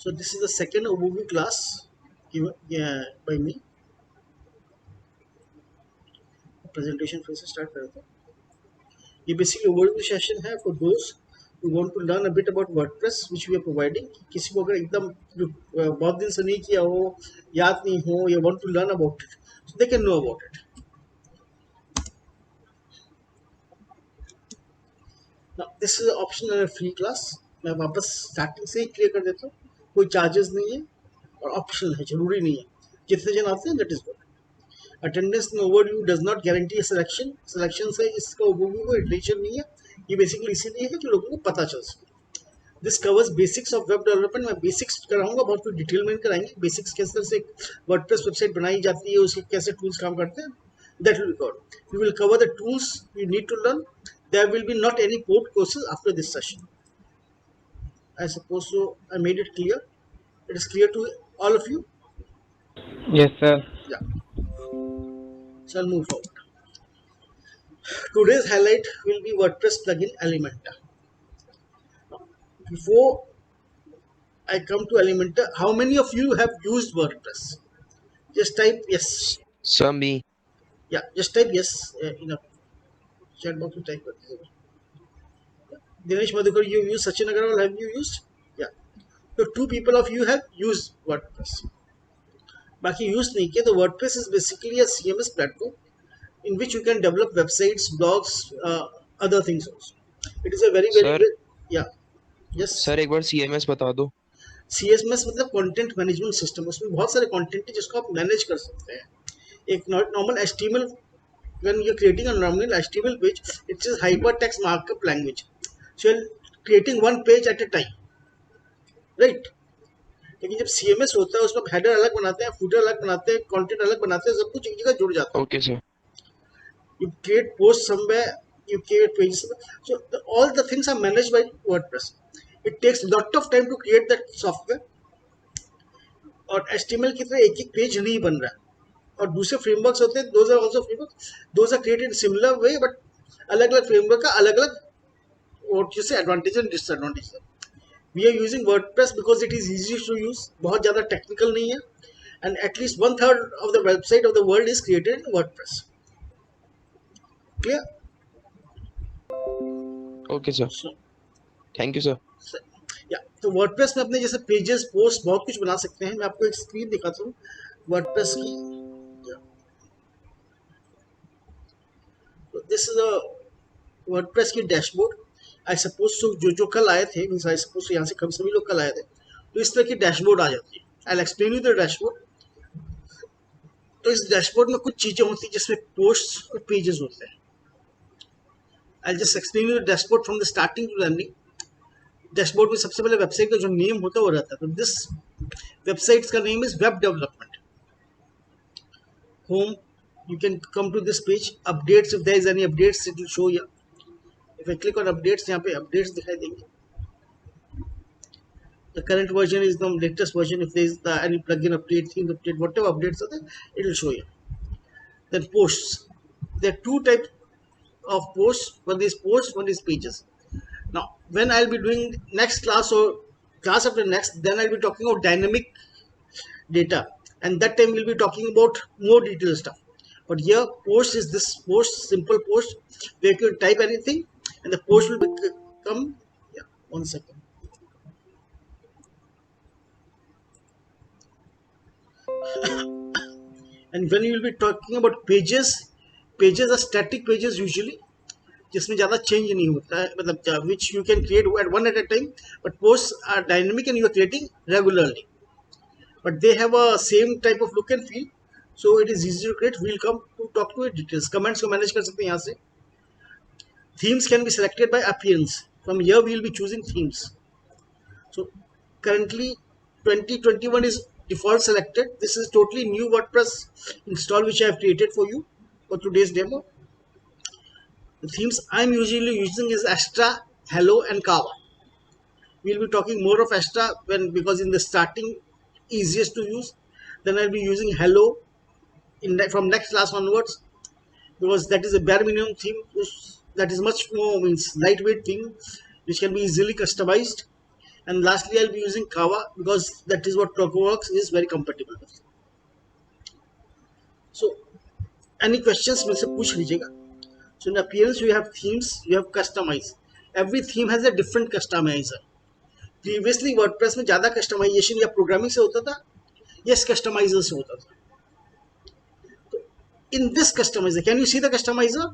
So this is the second overview class given by me. Presentation फिर से start करते हैं. ये basically overview session है for those who want to learn a bit about WordPress which we are providing. किसी को अगर एकदम बहुत दिन से नहीं किया हो, याद नहीं हो, या want to learn about it, so they can know about it. Now this is an optional and a free class. मैं वापस स्टार्टिंग से ही क्लियर कर देता हूँ. कोई चार्जेस नहीं है और ऑप्शनल है, जरूरी नहीं है. जितने जन आते हैं दैट इज गुड. अटेंडेंस में overview does not guarantee selection. Selection से इसका ओवरव्यू को रिलेशन नहीं है. ये बेसिकली इसीलिए है कि लोगों को पता चल सके. This covers basics of web development. मैं बेसिक्स कराऊंगा, बहुत कुछ डिटेल में कराएंगे. बेसिक्स किस तरह से वर्डप्रेस वेबसाइट बनाई जाती है, उसके कैसे टूल्स काम करते हैं, that will be covered. We will cover the tools you need to learn. There will be not any code courses after this session. I suppose so. I made it clear. It is clear to all of you. Yes, sir. Yeah. So I'll move forward. Today's highlight will be WordPress plugin Elementor. Before I come to Elementor, how many of you have used WordPress? Just type yes. Sir, me. Yeah, just type yes in a chat box. You type it. Dinesh Madhukar, you used. Sachin Agarwal, have you used? Yeah. So 2 people of you have used WordPress. बाकी use नहीं किया. तो WordPress is basically a CMS platform in which you can develop websites, blogs, other things also. It is a very Sir. yeah. Yes. Sir एक बार CMS बता दो. CMS मतलब content management system. उसमें बहुत सारे कंटेंट है जिसको आप मैनेज कर सकते हैं. एक normal HTML, when you're creating a normal HTML page, it is hypertext markup language. So you're creating one page at a time, right? लेकिन जब CMS होता है उसमें हेडर अलग बनाते हैं, फूटर अलग बनाते हैं, कंटेंट अलग बनाते हैं, सब कुछ एक जगह जुड़ जाता है. Okay, sir. You create posts somewhere, you create pages somewhere. So all the things are managed by WordPress. It takes a lot of time to create that software. और HTML की तरह एक एक पेज नहीं बन रहा है. और दूसरे फ्रेमवर्क्स होते हैं, those are also frameworks. Those are created in similar way, but अलग-अलग फ्रेमवर्क का अलग-अलग what you say advantage and disadvantage. We are using WordPress because it is easy to use. बहुत ज़्यादा टेक्निकल नहीं है. And at least 1/3 of the website of the world is created in WordPress. Clear? Okay, sir. So, Thank you, sir. या तो WordPress में अपने जैसे pages, post, बहुत कुछ बना सकते हैं. मैं आपको एक स्क्रीन दिखाता हूँ वर्डप्रेस की. दिस इज अ वर्डप्रेस की डैशबोर्ड. आई सपोज सो जो कल आए थे, मींस आई सपोज यहाँ से सभी लोग कल आए थे, तो इस तरह की डैशबोर्ड आ जाती है. I will explain you the dashboard. तो इस डैशबोर्ड में कुछ चीजें होती है जिसमें पोस्ट और पेजेस होते हैं. I just explain you the dashboard from the starting to ending. Dashboard में सबसे पहले वेबसाइट का जो नेम होता है वो रहता है. तो दिस वेबसाइट का name is web development. Home, you can come to this page. Updates, if there is any updates, it will show you. If I click on updates, यहाँ पे updates दिखाई देंगे. The current version is the latest version. If there is any plugin update, theme update, whatever updates are there, it will show you. Then posts. There are 2 types of posts. One is posts, one is pages. Now, when I'll be doing next class or class after next, then I'll be talking about dynamic data, and that time we'll be talking about more detailed stuff. But here post is this post, simple post where you can type anything and the post will become, yeah, 1 second. And when you will be talking about pages, pages are static pages usually, जिसमें ज़्यादा change नहीं होता है, मतलब which you can create one at a time. But posts are dynamic and you are creating regularly, but they have a same type of look and feel, so it is easy to create. We'll come to talk to it details. Comments को manage कर सकते हैं यहाँ से. Themes can be selected by appearance. From here we will be choosing themes. So currently 2021 is default selected. This is totally new WordPress install which I have created for you for today's demo. The themes I'm usually using is Astra, Hello and Kava. We'll be talking more of Astra because in the starting easiest to use. Then I'll be using Hello from next class onwards, because that is a bare minimum theme that is much more lightweight theme which can be easily customized. And lastly, I'll be using Kava because that is what ClockWorks is very compatible with. So, any questions मेरे से पूछ लीजिएगा. So in appearance, you have themes, you have customize. Every theme has a different customizer. Previously WordPress में ज़्यादा customization या programming से होता था, yes customizer से होता था. तो in this customizer, can you see the customizer?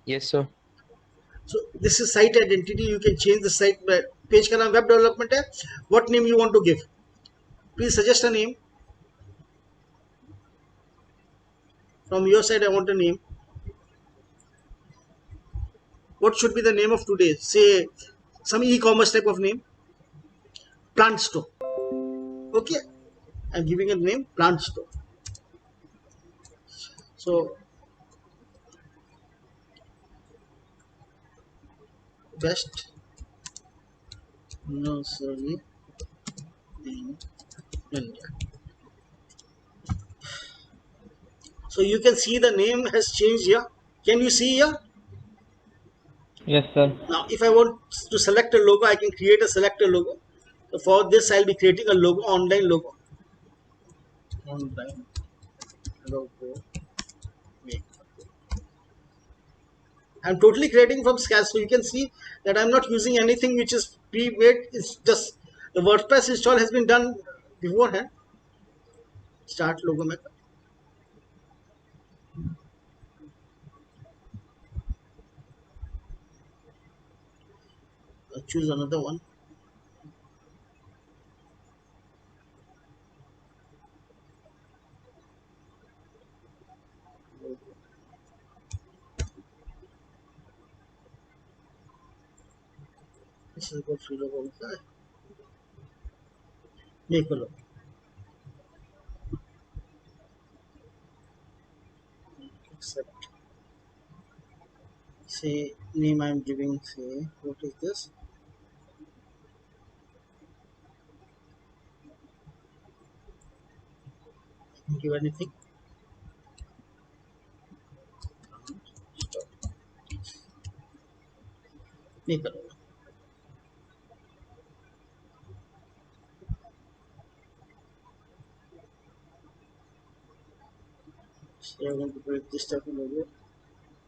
Yes, sir. So this is site identity. You can change the site. Page का नाम web development है. What name you want to give? Please suggest a name. From your side, I want a name. What should be the name of today? Say some e-commerce type of name. Plant store. Okay, I'm giving a name, plant store. So best nursery in India. So you can see the name has changed here. Can you see here? Yes, sir. Now if I want to select a logo, I can create a selector logo. So for this, I'll be creating a logo, online logo. Online logo. I'm totally creating from scratch. So you can see that I'm not using anything which is pre-made. It's just the WordPress install has been done beforehand. Start logo maker. Choose another one. This is what free logo होता है. Make a logo. Accept. Say name I'm giving. Say what is this? Give anything. Stop. Make a logo. Say I want to create this type of logo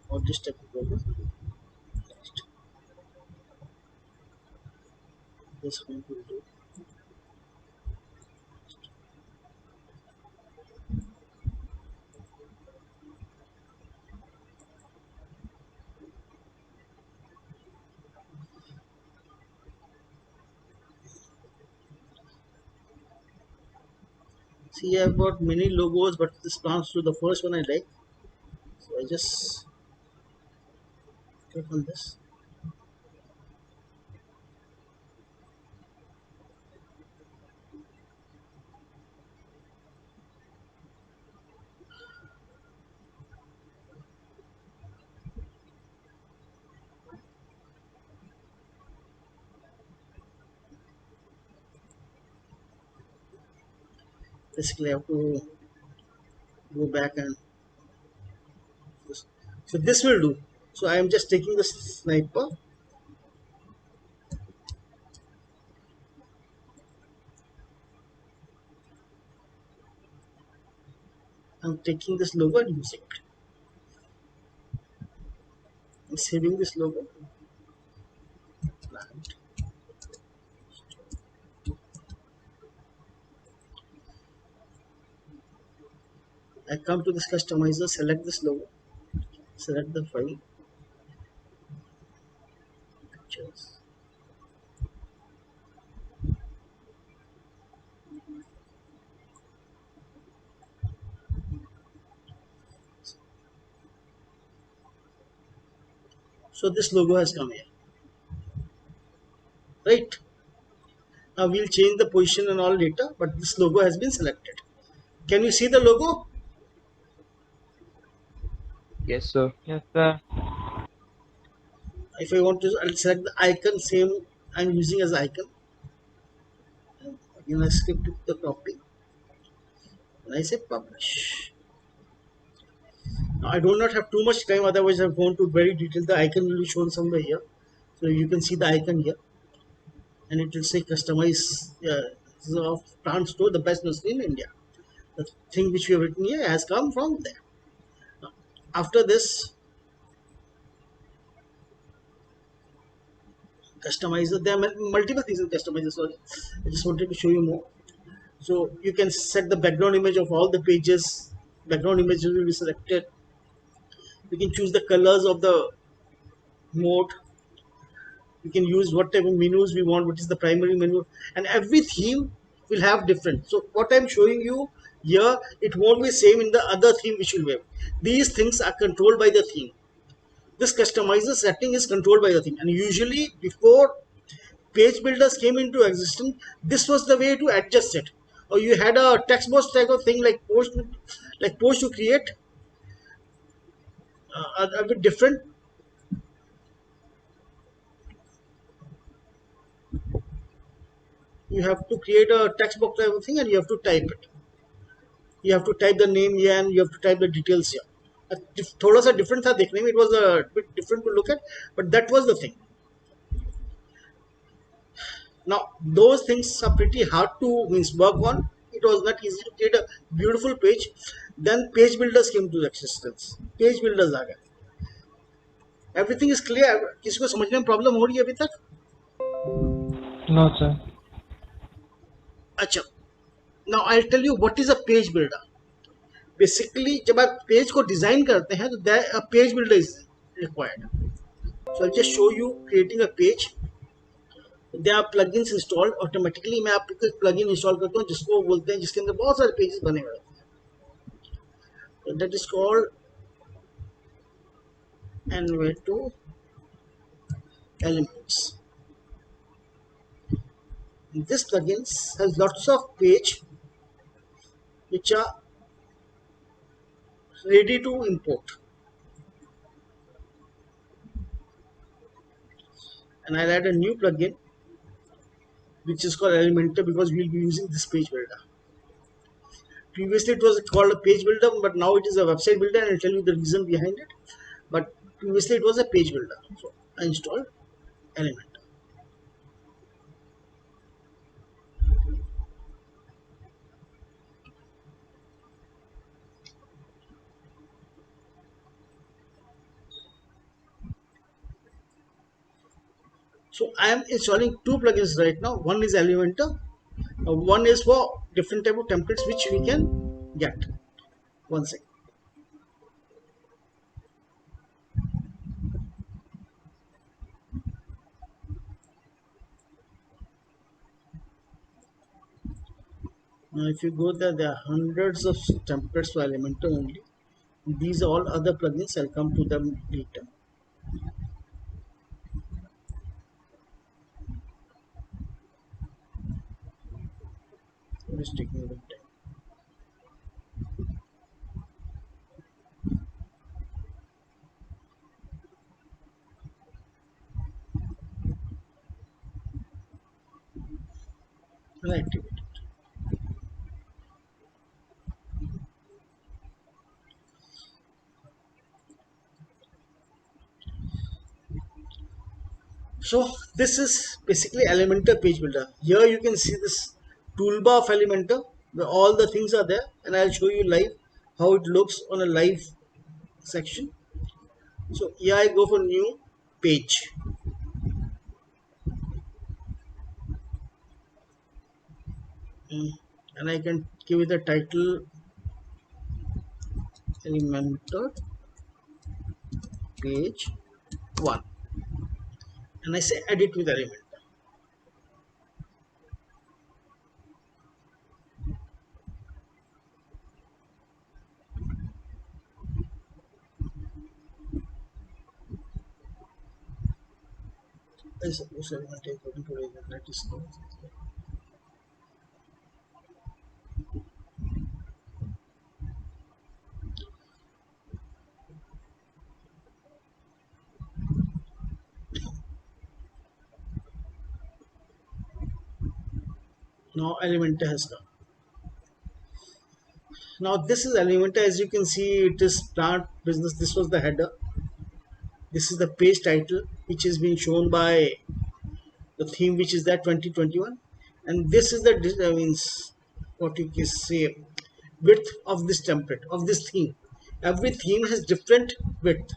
or this type of logo. Next. This one will do. See, I've got many logos, but this belongs to the first one I like. So I just click on this. Basically, I have to go back and this. So this will do. So I am just taking the sniper. I'm taking this logo and using it. I'm saving this logo. Plant. I come to this customizer, select this logo, select the file, pictures. So this logo has come here, right? Now we'll change the position and all later, but this logo has been selected. Can you see the logo? Yes, sir. Yes, sir. If I want to, I'll select the icon, same I'm using as icon. Again, I skip to the copy and I say publish. Now I do not have too much time, otherwise I've gone to very detail. The icon will be shown somewhere here. So you can see the icon here. and it will say customize of plant store, the best nursery in India. The thing which we have written here has come from there. After this, customizer, there are multiple things in customizer. Sorry, I just wanted to show you more. So you can set the background image of all the pages. Background image will be selected. You can choose the colors of the mode. We can use what type of menus we want, what is the primary menu, and every theme will have different. So what I'm showing you here, it won't be same in the other theme which will have. These things are controlled by the theme. This customizer setting is controlled by the theme, and usually before page builders came into existence, this was the way to adjust it. Or you had a text box type of thing like post to create a bit different. You have to create a text box type of thing, and you have to type it. You have to type the name here, and you have to type the details here. थोड़ा सा different था देखने में, it was a bit different to look at, but that was the thing. Now those things are pretty hard to work on. It was not easy to create a beautiful page. Then page builders came to existence. Page builders आ गए. Everything is clear. किसी को समझने में problem हो रही है अभी तक? No, sir. अच्छा. Now I'll tell you what is a page builder. Basically, जब आप पेज को डिजाइन करते हैं तो a page builder is required. So I'll just show you creating a page. There are plugins installed automatically. मैं आपको एक plugin install करता हूँ जिसको बोलते हैं, जिसके अंदर बहुत सारे pages बने हुए हैं. So that is called Envato Elements. This plugins has lots of page which are ready to import, and I'll add a new plugin which is called Elementor because we'll be using this page builder. Previously it was called a page builder, but now it is a website builder, and I'll tell you the reason behind it. But previously it was a page builder. So I installed Elementor. So I am installing two plugins right now. One is Elementor. One is for different type of templates which we can get. One second. Now if you go there, there are hundreds of templates for Elementor only. These are all other plugins. I'll come to them later. It's taking a bit time. I'll activate it. So this is basically Elementor page builder. Here you can see this toolbar of Elementor where all the things are there, and I'll show you live how it looks on a live section. So here I go for new page. And I can give it a title Elementor page 1, and I say edit with Elementor. I suppose Elementor according to that is no. Now Elementor has come. Now this is Elementor. As you can see, it is plant business. This was the header. This is the page title which is being shown by the theme which is that 2021, and this is the means what you can say width of this template of this theme. Every theme has different width,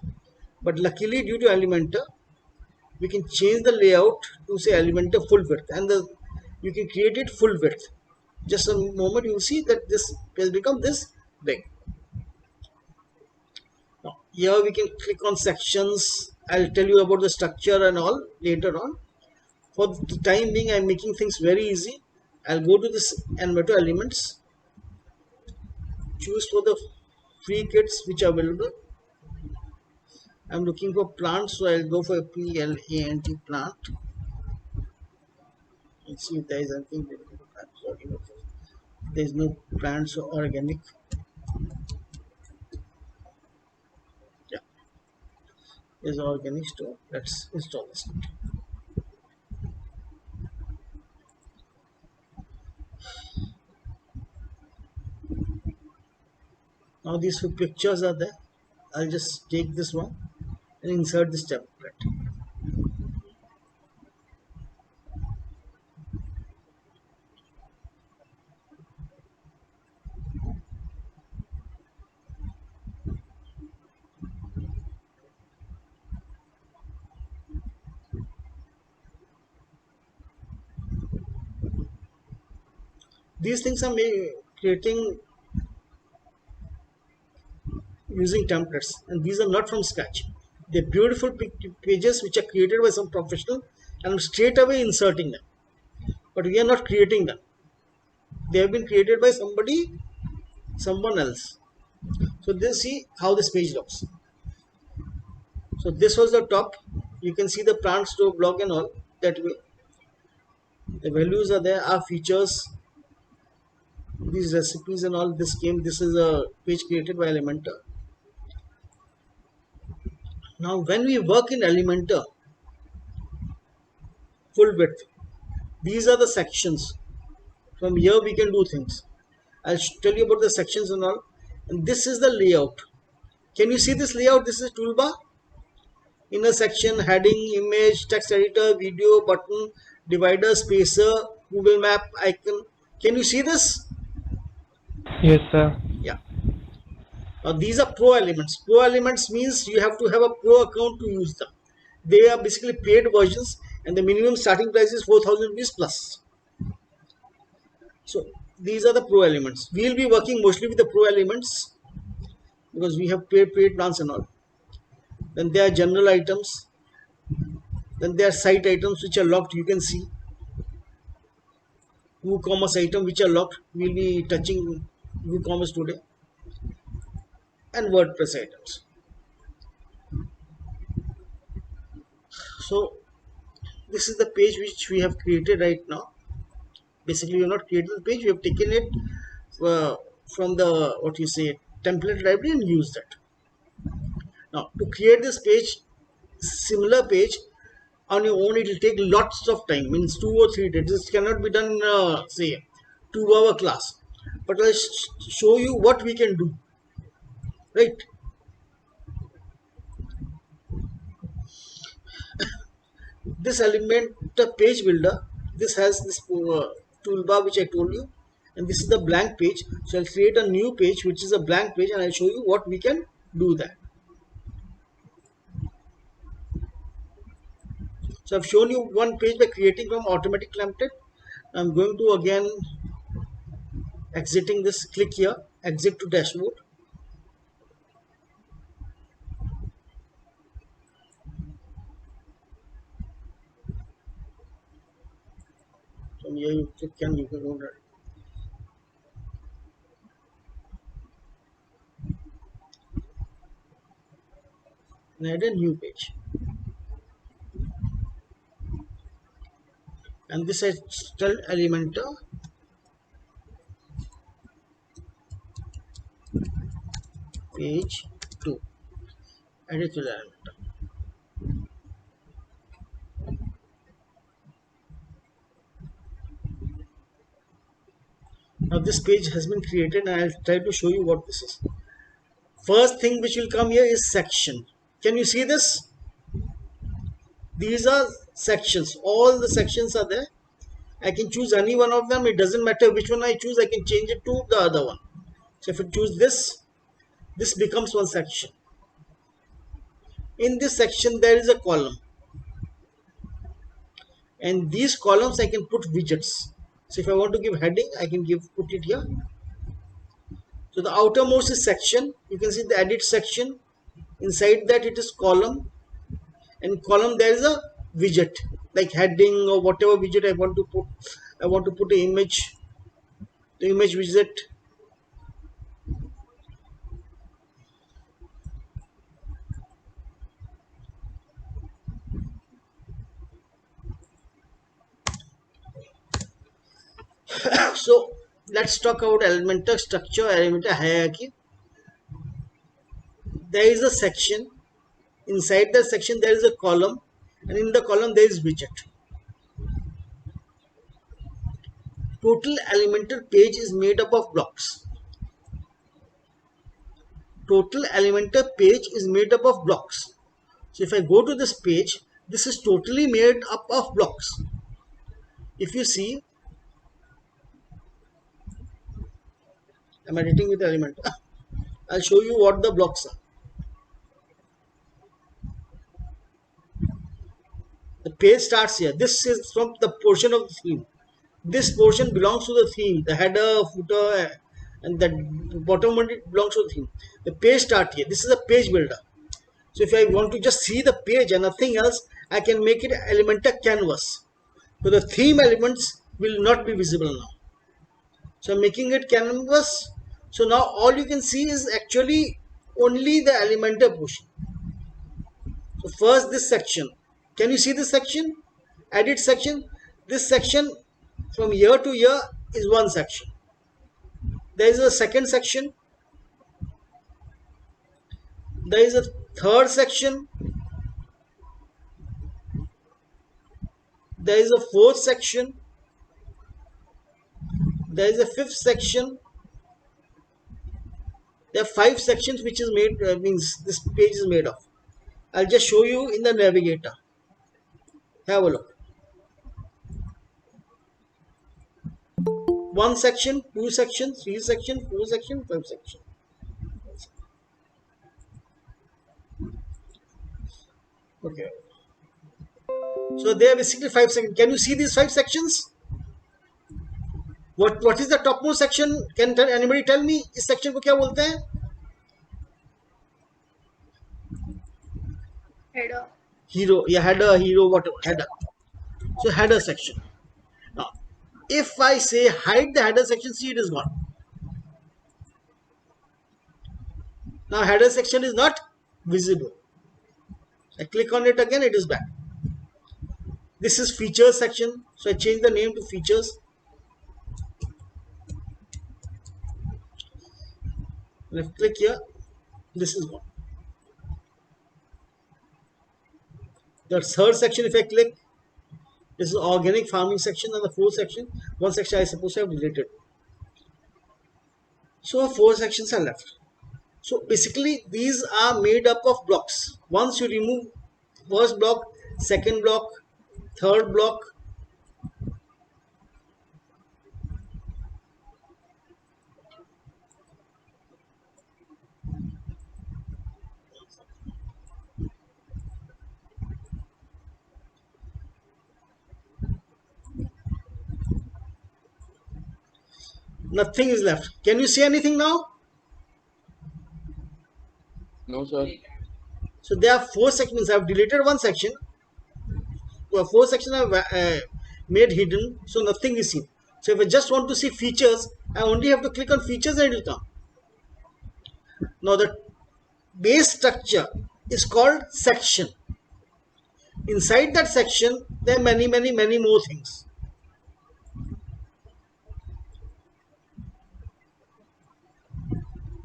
but luckily due to Elementor we can change the layout to say Elementor full width, and you can create it full width. Just a moment, you will see that this has become this big. Now here we can click on sections. I'll tell you about the structure and all later on. For the time being, I'm making things very easy. I'll go to this Elementor elements, choose for the free kits which are available. I'm looking for plants, so I'll go for a plant plant. Let's see if there is anything. There is no plants or organic. Yeah, there's organic store. Let's install this. Now these few pictures are there. I'll just take this one and insert this template. These things are creating using templates, and these are not from scratch. They're beautiful pages which are created by some professional, and I'm straight away inserting them. But we are not creating them. They have been created by someone else. So this, see how this page looks. So this was the top. You can see the plant store block and all that way. The values are there, our features, these recipes and all. This is a page created by Elementor. Now when we work in Elementor full width, these are the sections. From here we can do things. I'll tell you about the sections and all. And this is the layout. Can you see this layout? This is toolbar. Inner section, heading, image, text editor, video, button, divider, spacer, Google map icon. Can you see this? Yes, sir. Yeah. Now these are pro elements. Pro elements means you have to have a pro account to use them. They are basically paid versions, and the minimum starting price is 4,000 rupees plus. So these are the pro elements. We will be working mostly with the pro elements because we have paid plans and all. Then there are general items. Then there are site items which are locked. You can see WooCommerce item which are locked. We will be touching WooCommerce today. And WordPress items. So this is the page which we have created right now. Basically, we have not created the page. We have taken it from the template library and used it. Now to create this page, similar page on your own, it will take lots of time. Means 2 or 3 days. This cannot be done in say 2-hour class. But I'll show you what we can do. Right. This element, the page builder, this has this toolbar which I told you, and this is the blank page. So I'll create a new page which is a blank page, and I'll show you what we can do that. So I've shown you one page by creating from automatic template. I'm going to again exiting this, click here, exit to dashboard. From here you click and you can go there. And add a new page. And this is still Elementor. Page 2. Add it to the Elementor. Now this page has been created, and I'll try to show you what this is. First thing which will come here is section. Can you see this? these are sections. All the sections are there. I can choose any one of them. It doesn't matter which one I choose. I can change it to the other one. So if I choose this becomes one section. In this section there is a column, and these columns I can put widgets. So if I want to give heading, I can put it here. So the outermost is section. You can see the edit section. Inside that it is column, and column there is a widget like heading or whatever widget I want to put. I want to put an image, the image widget. So let's talk about Elementor structure, Elementor hierarchy. There is a section. Inside the section there is a column, and in the column there is widget. Total Elementor page is made up of blocks. Total Elementor page is made up of blocks. So if I go to this page, this is totally made up of blocks. If you see, I'm editing with Elementor. I'll show you what the blocks are. The page starts here. This is from the portion of the theme. This portion belongs to the theme, the header, footer, and the bottom one belongs to the theme. The page starts here. This is a page builder. So if I want to just see the page and nothing else, I can make it Elementor canvas. So the theme elements will not be visible now. So I'm making it canvas. So now all you can see is actually only the Elementor portion. So first this section. Can you see this section? Edit section. This section from here to here is one section. There is a second section. There is a third section. There is a fourth section. There is a fifth section. There are 5 sections which is made, means this page is made of. I'll just show you in the navigator. Have a look. 1 section, 2 sections, 3 sections, 4 sections, 5 sections. Okay. So there are basically 5 sections. Can you see these 5 sections? What is the topmost section? Can anybody tell me? इस section को क्या बोलते हैं? Header. Hero, yeah, header, hero, whatever, header. So header section. Now, if I say hide the header section, see, it is gone. Now header section is not visible. I click on it again, it is back. This is features section. So I change the name to features. And if I click here, this is gone. The third section, if I click, this is organic farming section, and the fourth section, one section I suppose I have deleted. So 4 sections are left. So basically these are made up of blocks. Once you remove first block, second block, third block, nothing is left. Can you see anything now? No, sir. So there are 4 sections. I have deleted one section. Well, 4 sections are made hidden, so nothing is seen. So if I just want to see features, I only have to click on features and it will come. Now the base structure is called section. Inside that section, there are many more things.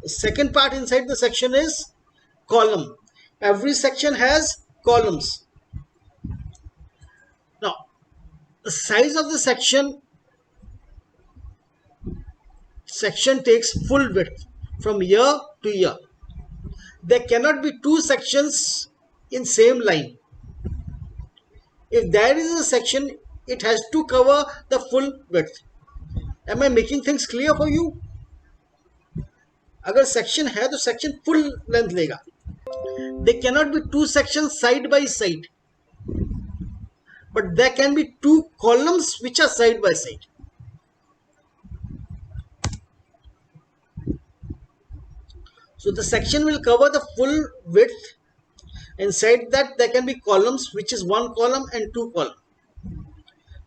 The second part inside the section is column. Every section has columns. Now, the size of the section takes full width from here to here. There cannot be 2 sections in same line. If there is a section, it has to cover the full width. Am I making things clear for you? अगर section है तो section full length लेगा. There cannot be two sections side by side, but there can be two columns which are side by side. So the section will cover the full width. Inside that there can be columns, which is one column and two columns.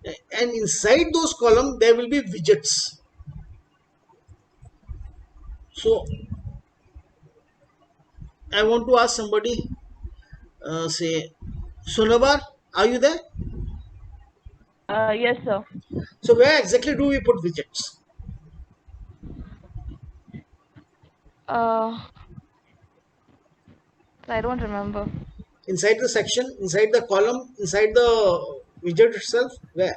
And inside those columns there will be widgets. So I want to ask somebody, say, Sunabar, are you there? Yes, sir. So where exactly do we put widgets? I don't remember. Inside the section, inside the column, inside the widget itself? Where?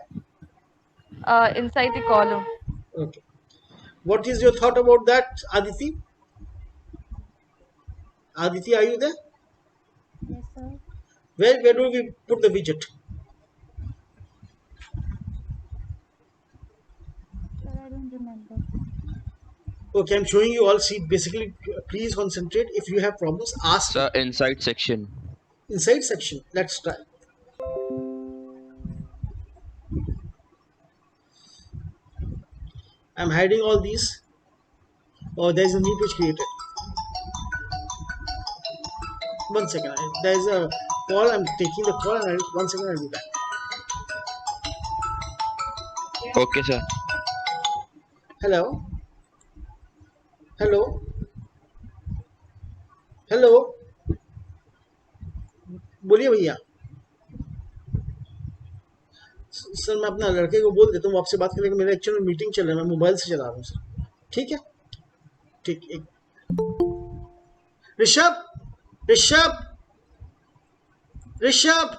Inside the column. Okay. What is your thought about that, Aditi? Aditi, are you there? Yes, sir. Where do we put the widget? Sir, I don't remember. Okay, I'm showing you all. See, basically, please concentrate. If you have problems, ask Sir, inside section. inside section. Let's try. I'm hiding all these. Oh, there's a new page created. One second. There's a call. I'm taking the call. And 1 second. I'll be back. Okay, sir. Hello. Hello. Hello. बोलिए भैया. Sir मैं अपना लड़के को बोल देता हूँ आपसे बात करेंगे. मेरा एक्चुअली मीटिंग चल रहा है. मैं मोबाइल से चला रहा हूँ सर. ठीक है. ठीक. एक Rishabh. Rishabh. Rishabh.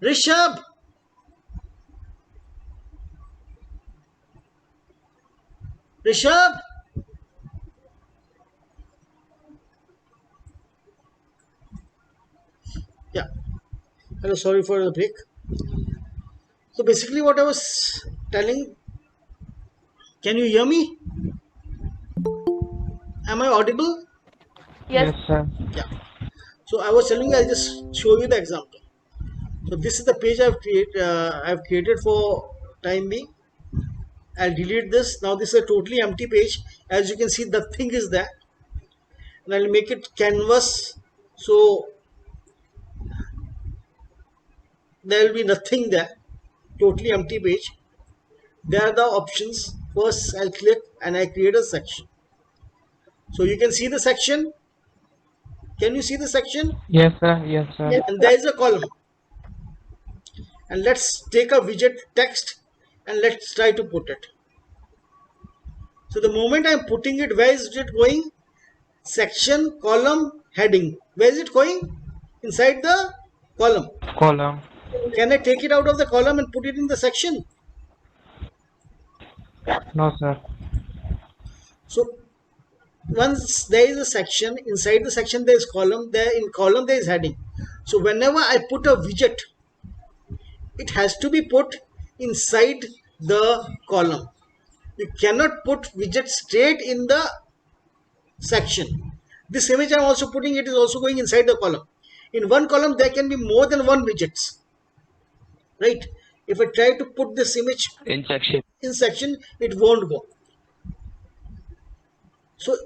Rishabh. Rishabh. Yeah. Hello, sorry for the break. So basically what I was telling, can you hear me? Am I audible? Yes. sir. Yeah. So I was telling you, I'll just show you the example. So this is the page I've created for time being. I'll delete this. Now this is a totally empty page. As you can see, the thing is there. And I'll make it canvas. So there will be nothing there. Totally empty page. There are the options. First I'll click and I create a section. So you can see the section. Can you see the section? Yes, sir. Yes, sir. And there is a column. And let's take a widget text and let's try to put it. So the moment I'm putting it, where is it going? Section, column, heading. Where is it going? Inside the column. Column. Can I take it out of the column and put it in the section? No, sir. So once there is a section, inside the section there is column, there in column there is heading. So whenever I put a widget, it has to be put inside the column. You cannot put widget straight in the section. This image I am also putting, it is also going inside the column. In one column there can be more than one widgets, right? If I try to put this image In section. in section, it won't go. So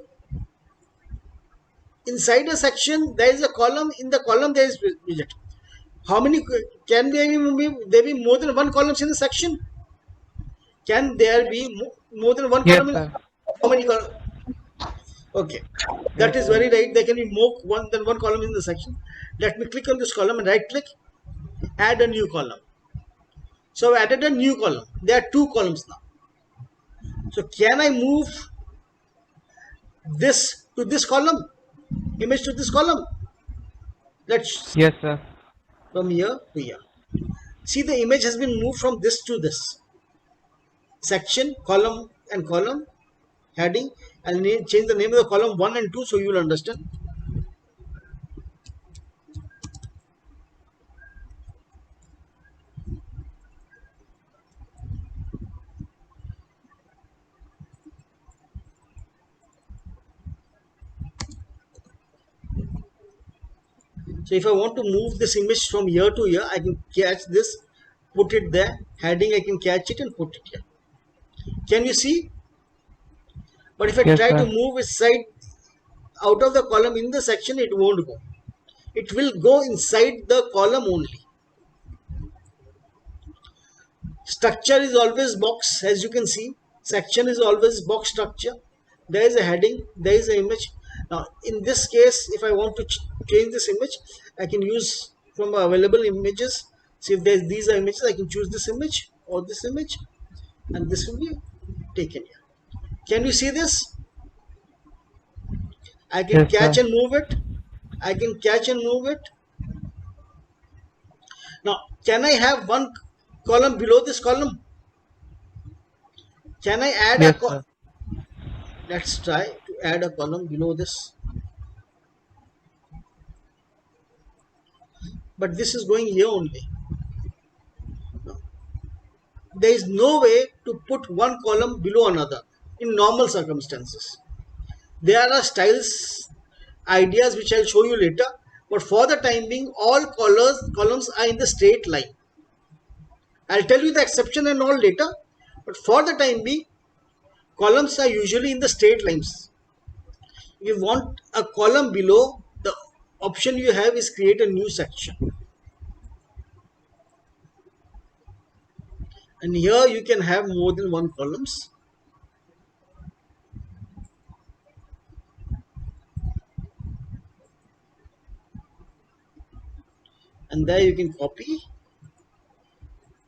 inside a section there is a column, in the column there is widget. How many can there be more than one columns in the section? Can there be more than one Yes, column? sir. How many columns? Okay, that is very right. There can be more than one column in the section. Let me click on this column and right click, add a new column. So I added a new column. There are two columns now. So can I move this to this column? Image to this column? Let's Yes, sir. from here to here. See, the image has been moved from this to this. Section, column and column, heading, and change the name of the column 1 and 2 so you will understand. So if I want to move this image from here to here, I can catch this, put it there. Heading, I can catch it and put it here. Can you see? But if I Yes, try to sir. move its side out of the column in the section, it won't go. It will go inside the column only. Structure is always box, as you can see. Section is always box structure. There is a heading, there is an image. Now in this case, if I want to change this image, I can use from available images. See, if there's these are images, I can choose this image or this image, and this will be taken here. Can you see this? I can Yes, catch sir. and move it. I can catch and move it. Now, can I have one column below this column? Can I add Yes, sir. let's try to add a column below this. But this is going here only. There is no way to put one column below another in normal circumstances. There are styles, ideas which I'll show you later. But for the time being, all columns are in the straight line. I'll tell you the exception and all later. But for the time being, columns are usually in the straight lines. If you want a column below, the option you have is create a new section. And here you can have more than one columns. And there you can copy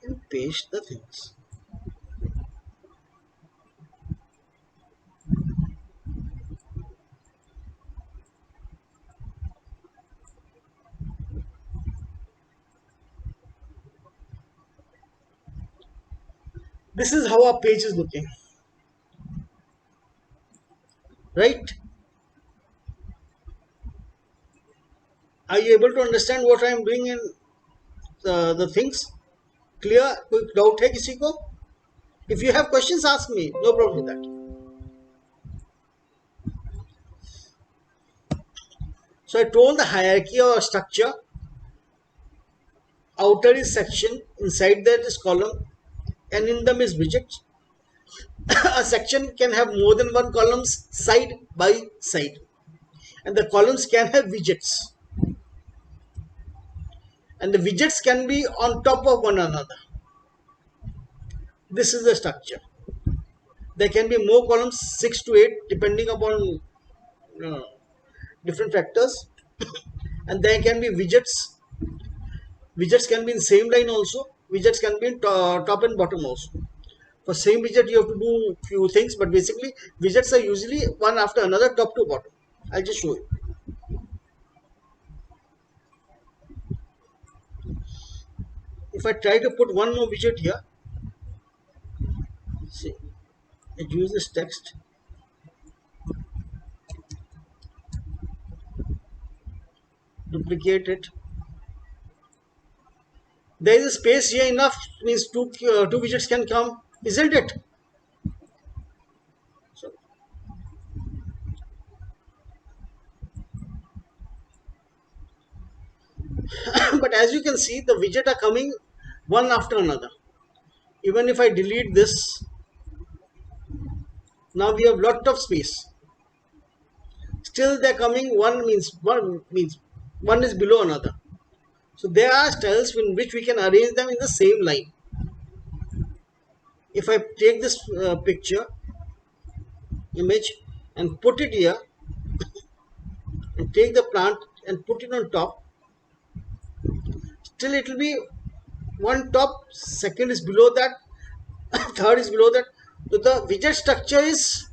and paste the things. This is how our page is looking, right? Are you able to understand what I am doing in the things? Clear? कोई doubt है किसी को? If you have questions, ask me. No problem with that. So I told the hierarchy or structure. Outer is section, inside that is column, and in them is widgets. A section can have more than one columns side by side, and the columns can have widgets, and the widgets can be on top of one another. This is the structure. There can be more columns, 6 to 8, depending upon different factors, and there can be widgets. Widgets can be in same line also. Widgets can be in top and bottom also. For same widget, you have to do few things, but basically widgets are usually one after another, top to bottom. I'll just show you. If I try to put one more widget here, see, I use this text. Duplicate it. There is a space here enough, means two widgets can come, isn't it? So, but as you can see, the widget are coming one after another. Even if I delete this, now we have lot of space. Still they're coming, one is below another. So there are styles in which we can arrange them in the same line. If I take this picture image and put it here, and take the plant and put it on top, still it will be one top, second is below that, third is below that. So the widget structure is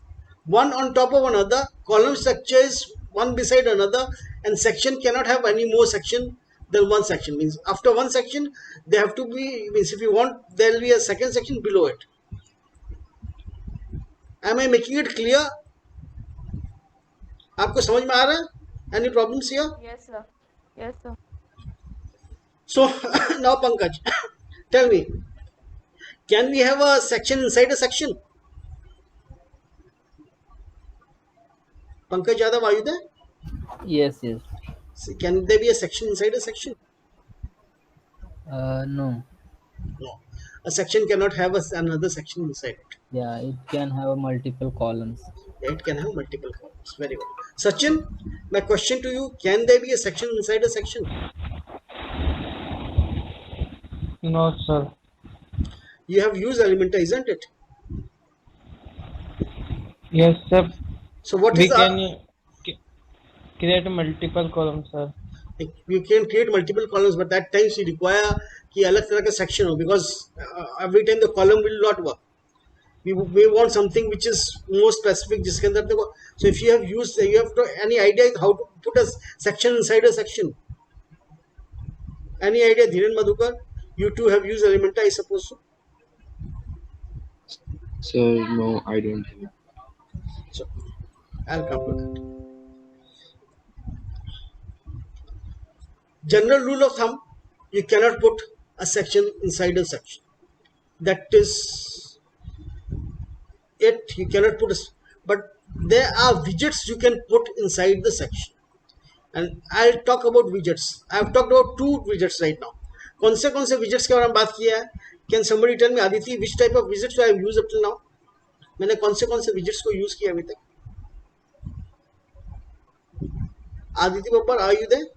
one on top of another, column structure is one beside another, and section cannot have any more section than one section. Means after one section they have to be, means if you want, there will be a second section below it. Am I making it clear? आपको समझ में आ रहा है? Any problems here? Yes, sir. Yes, sir. So now Pankaj, tell me, can we have a section inside a section? Pankaj Yadav, are you there? Yes, yes. So can there be a section inside a section? No. No. A section cannot have another section inside it. Yeah, it can have multiple columns. Yeah, it can have multiple columns. Very good. Sachin, my question to you, can there be a section inside a section? No, sir. You have used Elementor, isn't it? Yes, sir. So what We is the... can create multiple columns, sir. You can create multiple columns, but that times you require कि अलग तरह का section हो, because every time the column will not work. We want something which is more specific जिसके अंदर देखो. So if you have used, you have to, any idea how to put a section inside a section? Any idea, Dhiren Madhukar? You two have used Elementor, I suppose so. Sir, no, I don't have. So I'll come to that. General rule of thumb, you cannot put a section inside a section. That is it. You cannot put a, but there are widgets you can put inside the section. And I'll talk about widgets. I've talked about two widgets right now. कौन से widgets के बारे में बात किया है? Can somebody tell me, Aditi, which type of widgets I have used up till now? मैंने कौन से widgets को use किया अभी तक? Aditi Babar, are you there?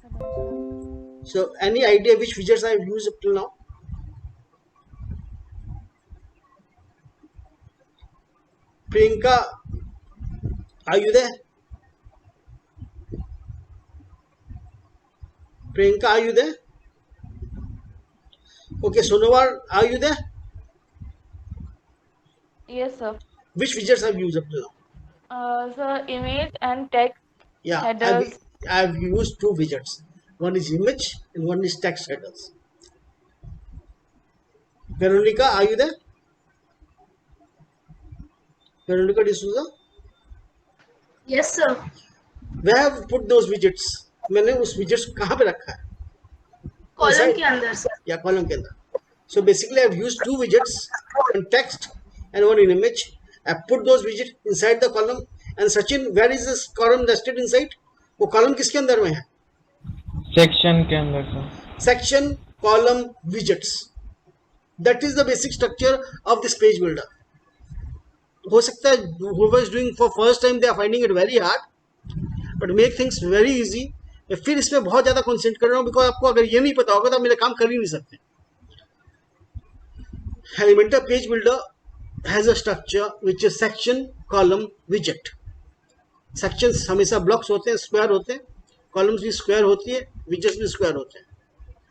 Hello, So any idea which widgets I have used up till now? Priyanka, are you there? Priyanka, are you there? Okay, Sonowar, are you there? Yes, sir. Which widgets have you used up till now? Sir, image and text Yeah, headers. I've used two widgets. One is image and one is text headers. Veronica, are you there? Veronica D'Souza? Yes, sir. Where have you put those widgets? मैंने उस widgets को कहाँ पे रखा है? Column Inside? के अंदर sir. या कॉलम के अंदर. So basically I've used two widgets, one text and one in image. I put those widgets inside the column. And Sachin, where is this column nested inside? वो column किसके अंदर में है? Section के अंदर, sir. Section, column, widgets. That is the basic structure of this page builder. हो सकता है whoever is doing for first time they are finding it very hard, but make things very easy. मैं फिर इसमें बहुत ज़्यादा concentrate कर रहा हूँ because आपको अगर ये नहीं पता होगा तो आप मेरा काम कर ही नहीं सकते. Elementor page builder has a structure which is section, column, widget. Sections हमेशा blocks होते हैं, square होते हैं, columns भी square होती है, widgets भी square होते हैं.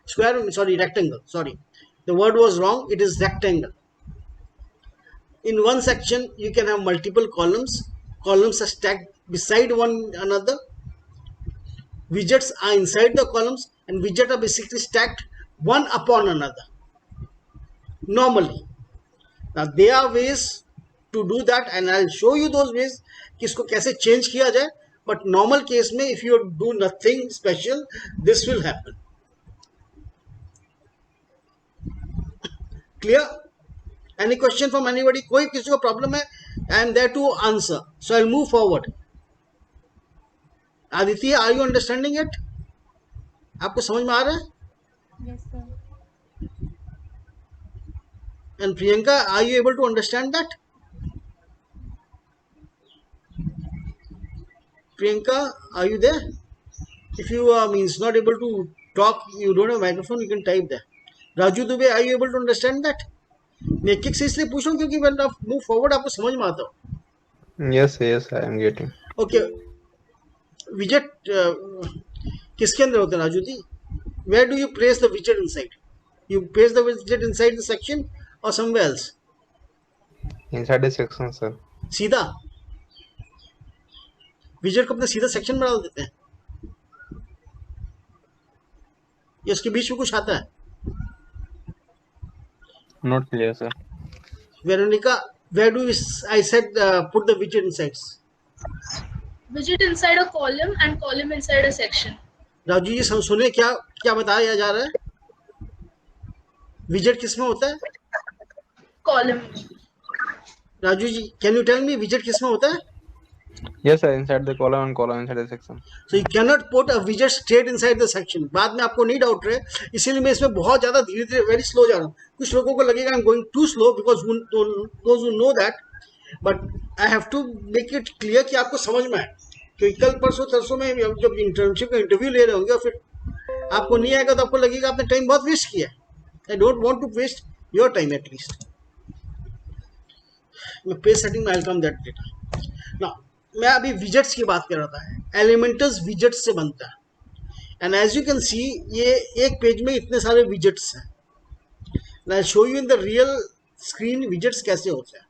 Square, sorry, rectangle, sorry. The word was wrong, it is rectangle. In one section, you can have multiple columns. Columns are stacked beside one another. Widgets are inside the columns, and widgets are basically stacked one upon another. Normally. Now, there are ways to do that, and I'll show you those ways कि इसको कैसे change किया जाए. But normal case में, if you do nothing special, this will happen. Clear? Any question from anybody? कोई किसी को problem है? I am there to answer. So I'll move forward. Aditya, are you understanding it? आपको समझ में आ रहा है? Yes, sir. And Priyanka, are you able to understand that? Priyanka, are you there? If you means not able to talk, you don't have a microphone, you can type there. Raju Dubey, are you able to understand that? मैं एक से इसलिए पूछ रहा हूँ क्योंकि when I move forward आपको समझ में आता हो. Yes, I am getting. Okay. Widget किसके अंदर होता है Raju ji? Where do you place the widget inside? You place the widget inside the section or somewhere else? Inside the section, sir. सीधा widget को अपने सीधा सेक्शन में डाल देते हैं या उसके बीच में कुछ आता है? Not clear, sir. Veronica, where do I said put the widget inside? Widget inside a column and column inside a section. Raju ji सुने क्या क्या बताया जा रहा है? widget किस में होता है? Column. Raju ji, can you tell me विजेट किस में होता है? Yes, sir. Inside the column and column inside the section. So you can not put a विजेट स्ट्रेट इनसाइड द सेक्शन. बाद में आपको नहीं डाउट रहे, इसीलिए मैं इसमें बहुत ज्यादा धीरे धीरे वेरी स्लो जा रहा हूँ. कुछ लोगों को लगेगा I am going to slow because those who know that, but I have to make it clear कि आपको समझ में आए. क्योंकि कल परसों तरसों में जब इंटर्नशिप का इंटरव्यू ले रहे होंगे और फिर आपको नहीं आएगा तो आपको लगेगा आपने टाइम बहुत वेस्ट किया है. I don't want to waste your time at least. मैं पेज सेटिंग में I will come that data. Now मैं अभी विजेट्स की बात कर रहा था. एलिमेंटस विजेट्स से बनता है. And as you can see ये एक पेज में इतने सारे विजेट्स हैं. I show you in the real screen widgets कैसे होते हैं.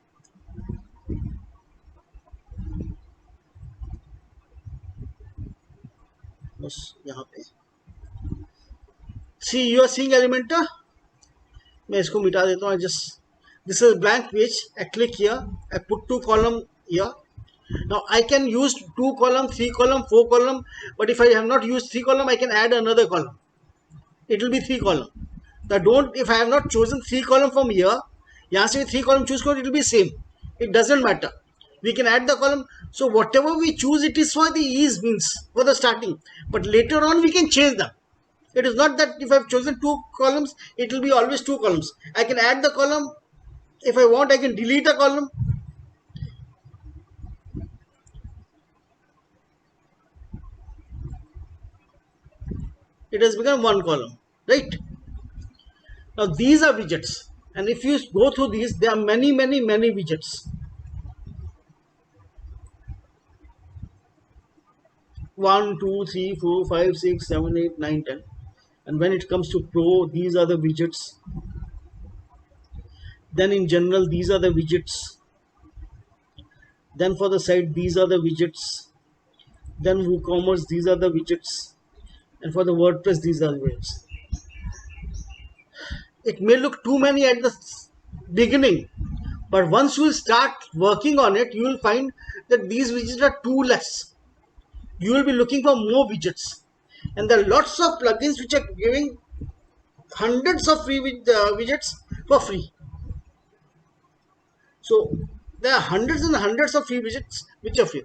बस यहाँ पे see you are seeing Elementor. मैं इसको मिटा देता हूँ. Just this is blank page. I click here, I put 2 column here. Now I can use 2 column, 3 column, 4 column, but if I have not used 3 column, I can add another column. It will be 3 column. If I have not chosen 3 column from here, यहाँ से 3 column choose करो, it will be same. It doesn't matter. We can add the column. So whatever we choose, it is for the ease means for the starting. But later on we can change them. It is not that if I have chosen 2 columns, it will be always 2 columns. I can add the column. If I want, I can delete a column. It has become 1 column, right? Now these are widgets, and if you go through these, there are many widgets. One, 2, 3, 4, 5, 6, 7, 8, 9, 10. And when it comes to Pro, these are the widgets. Then in general, these are the widgets. Then for the site, these are the widgets. Then WooCommerce, these are the widgets. And for the WordPress, these are the widgets. It may look too many at the beginning, but once you start working on it, you will find that these widgets are too less. You will be looking for more widgets, and there are lots of plugins which are giving hundreds of free widgets for free. So there are hundreds and hundreds of free widgets which are free.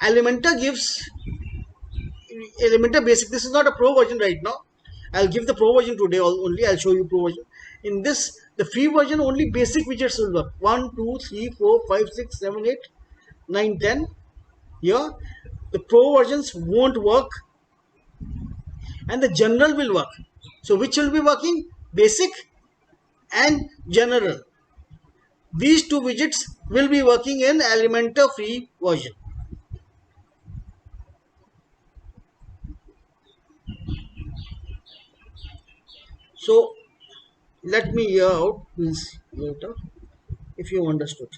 Elementor gives Elementor Basic. This is not a Pro version right now. I'll give the Pro version today only. I'll show you Pro version. In this, the free version, only basic widgets will work. 1, 2, 3, 4, 5, 6, 7, 8, 9, 10. Here, the Pro versions won't work, and the general will work. So which will be working? Basic and general. These 2 widgets will be working in Elementor free version. So let me hear out please later if you understood.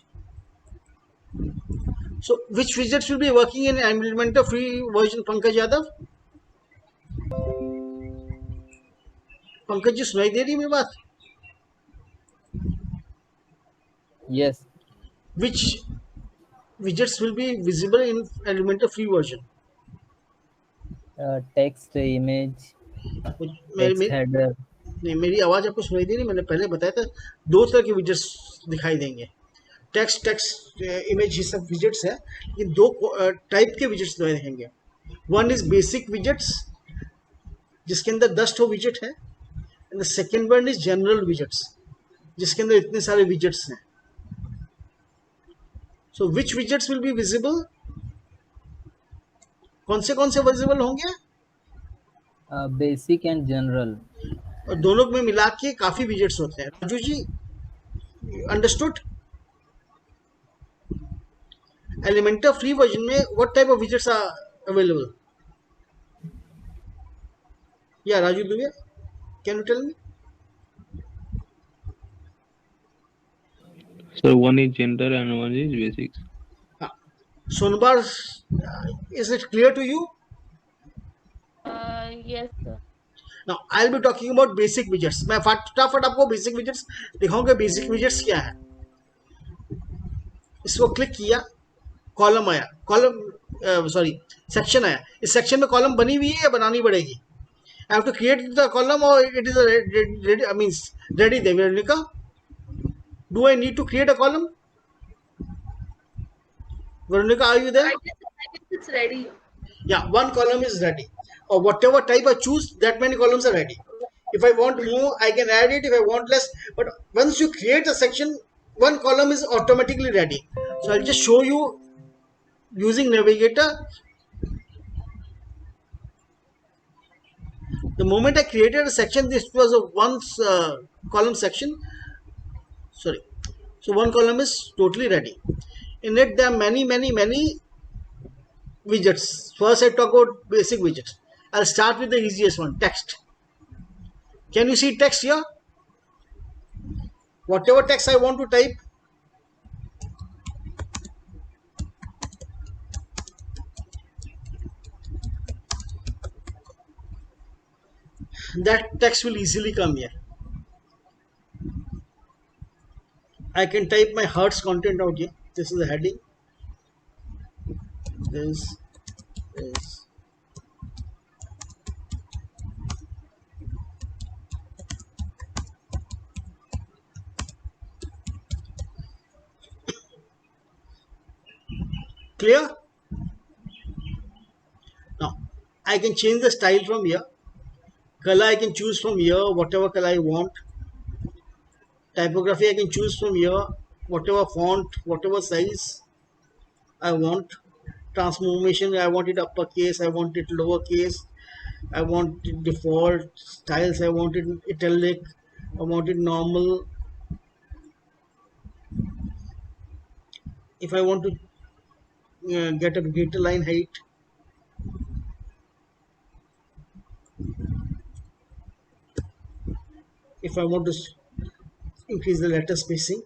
So which widgets will be working in Elementor free version? Pankaj Yadav. Pankaj ji सुनाई दे रही है मेरी बात? Yes. Which widgets will be visible in Elementor free version? Text, image, मेरी text header. नहीं, मेरी आवाज आपको सुनाई दे रही? मैंने पहले बताया था 2 तरह के विजेट्स दिखाई देंगे. टेक्स्ट इमेज, ये सब विजेट्स है. ये 2 टाइप के विजेट्स दिखाएंगे. वन इज बेसिक विजेट्स जिसके अंदर 10 विजेट है, and the second one is general widgets जिसके अंदर इतने सारे विजेट्स हैं. सो विच विजेट्स विल बी विजिबल? कौन से विजिबल होंगे? Basic and general. और दोनों में मिला के काफी विजेट्स होते हैं. Raju ji understood? Elementor free version में what type of widgets are available? Yeah, Raju Dubey, can you tell me? So one is gender and one is basics. Sonbar, is it clear to you? Yes, sir. Now I'll be talking about basic widgets. मैं फटाफट आपको basic widgets दिखाऊंगा. basic widgets क्या है? इसको click किया, column आया, section आया. इस सेक्शन में कॉलम बनी हुई है या बनानी पड़ेगी? I have to create the column or it is ready. I mean ready there. Do I need to create a column? Veronica, are you there? I guess it's ready. Yeah, one column is ready. Or whatever type I choose, that many columns are ready. If I want more, I can add it. If I want less, but once you create a section, one column is automatically ready. So I'll just show you using Navigator. The moment I created a section, this was a once column section. Sorry. So one column is totally ready. In it, there are many widgets. First, I talk about basic widgets. I'll start with the easiest one, text. Can you see text here? Whatever text I want to type, that text will easily come here. I can type my heart's content out here. This is the heading. This is clear. Now I can change the style from here. Color I can choose from here, whatever color I want. Typography I can choose from here, whatever font, whatever size I want. Transformation I want it uppercase, I want it lowercase, I want it default. Styles I want it italic, I want it normal. If I want to get a greater line height, if I want to increase the letter spacing,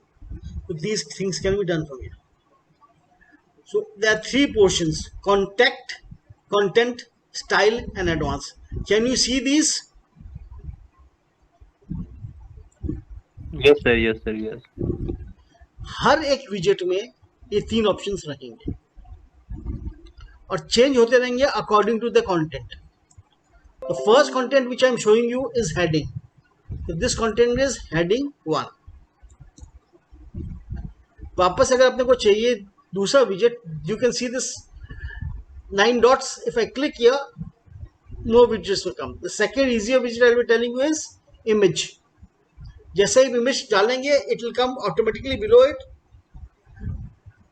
so these things can be done from here. So there are three portions: content, style, and advanced. Can you see these? Yes, sir. Yes, sir. Yes. हर एक विजेट में ये तीन options रहेंगे और change होते रहेंगे according to the content. The first content which I am showing you is heading. This content is heading 1. वापस अगर अपने को चाहिए दूसरा विजेट, you can see this 9 dots. If I click here, more widgets will come. The second easier widget I will be telling you is image. जैसे ही image डालेंगे, it will come automatically below it.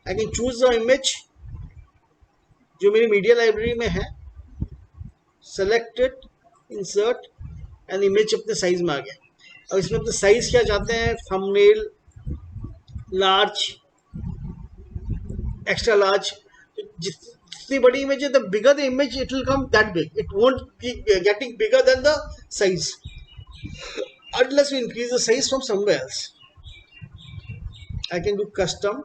I can choose the image जो मेरी media library में है, select it, insert, and image अपने size में आ गया. अब इसमें अपने साइज क्या चाहते हैं? Thumbnail, large, extra large. जितनी बड़ी इमेज है, the bigger the image it will come that big. It won't be getting bigger than the size unless we increase the size from somewhere else. I can do custom.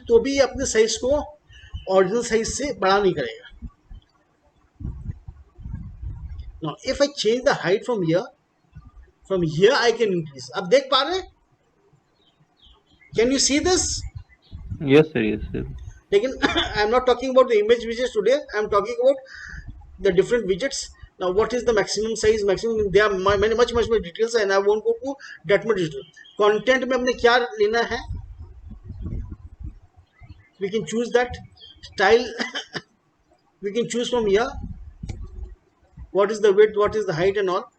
तो भी अपने size को original size से बड़ा नहीं करेगा. Now if I change the height from here I can increase. अब देख पा रहे हैं? Can you see this? Yes, sir. Yes, sir. लेकिन I am not talking about the image widgets today. I am talking about the different widgets. Now what is the maximum size? Maximum, there are many much more details and I won't go to that much detail. Content में हमने क्या लेना है? We can choose that. Style we can choose from here. What is the width, what is the height and all.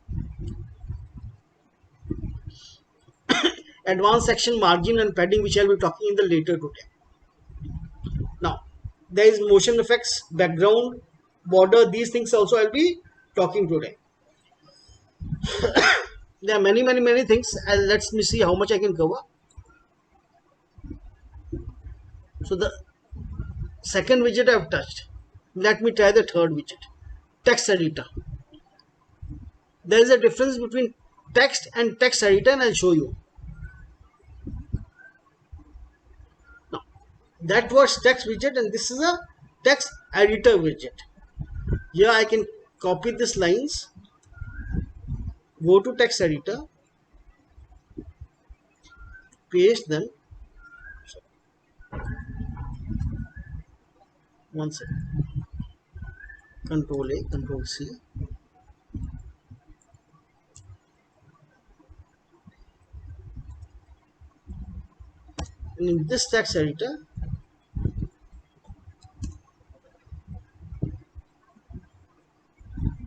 Advanced section, margin and padding, which I will be talking in the later today. Now there is motion effects, background, border, these things also I will be talking today. There are many things, and let me see how much I can cover. So the second widget I have touched. Let me try the third widget, text editor. There is a difference between text and text editor, and I'll show you. Now that was text widget, and this is a text editor widget. Here I can copy these lines, go to text editor, paste them. One second. Control A, Control C. And in this text editor,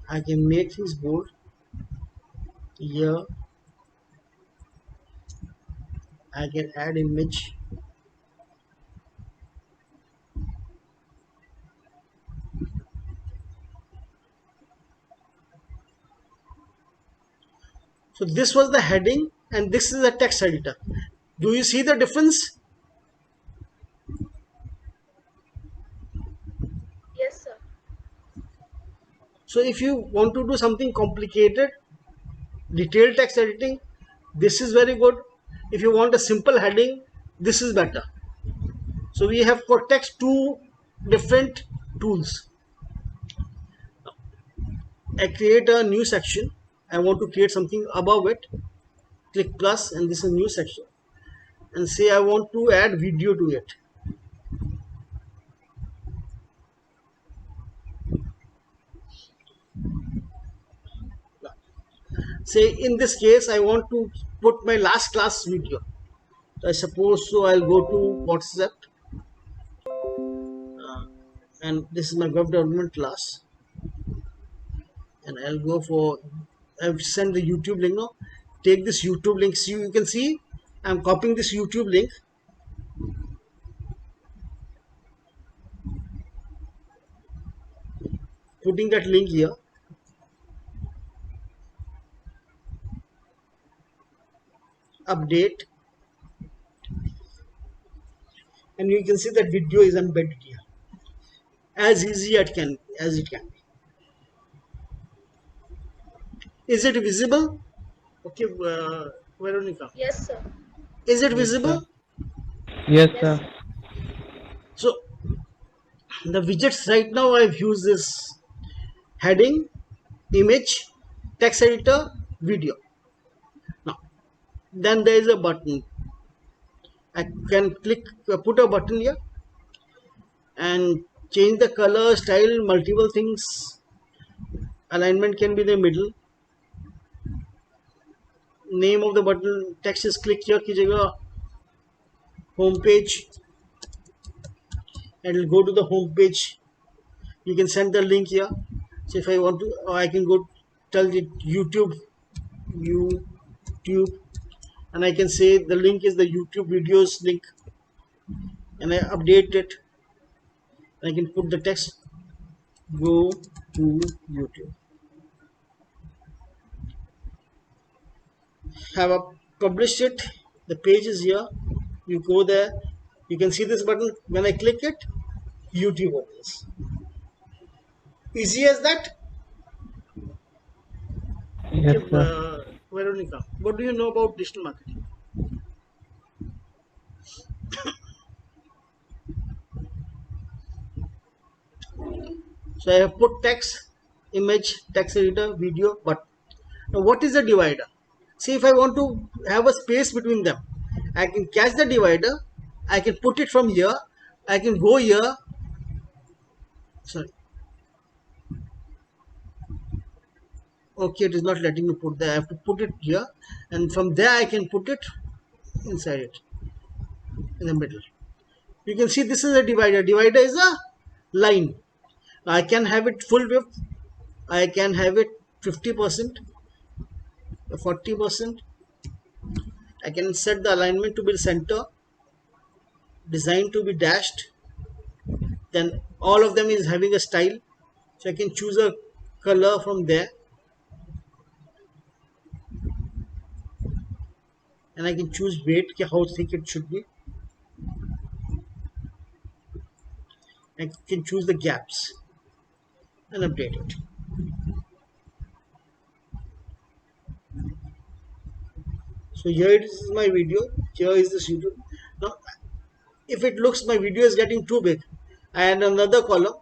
I can make things bold here. I can add image. So this was the heading and this is the text editor. Do you see the difference? Yes, sir. So if you want to do something complicated, detailed text editing, this is very good. If you want a simple heading, this is better. So we have for text two different tools. I create a new section. I want to create something above it. Click plus and this is a new section. And say I want to add video to it. Say in this case I want to put my last class video. I suppose so I'll go to WhatsApp and this is my web development class and I'll go for, I've sent the YouTube link now. Take this YouTube link. See, you can see I'm copying this YouTube link. Putting that link here. Update. And you can see that video is embedded here. As easy as it can be. Is it visible? Okay, Veronica. Yes, sir. Is it Yes, visible? sir. Yes, Yes. sir. So the widgets right now I've used this heading, image, text editor, video. Now then there is a button. I can click, put a button here and change the color, style, multiple things. Alignment can be in the middle. Name of the button, text is click here कीजिएगा home page. It will go to the home page. You can send the link here. So if I want to, I can go tell it YouTube, and I can say the link is the YouTube videos link, and I update it. I can put the text, go to YouTube. Have I published it? The page is here. You go there. You can see this button. When I click it, YouTube opens. Easy as that. Yes, Okay, sir. Veronica, what do you know about digital marketing? So I have put text, image, text editor, video, but now what is the divider? See, if I want to have a space between them, I can catch the divider, I can put it from here, I can go here, sorry. Okay, it is not letting me put there. I have to put it here, and from there I can put it inside it, in the middle. You can see this is a divider. Divider is a line. I can have it full width. I can have it 50%, 40%. I can set the alignment to be center, design to be dashed. Then all of them is having a style. So I can choose a color from there. And I can choose weight, how thick it should be. I can choose the gaps and update it. So here it is my video. Here is this YouTube. Now, if it looks my video is getting too big, I add another column,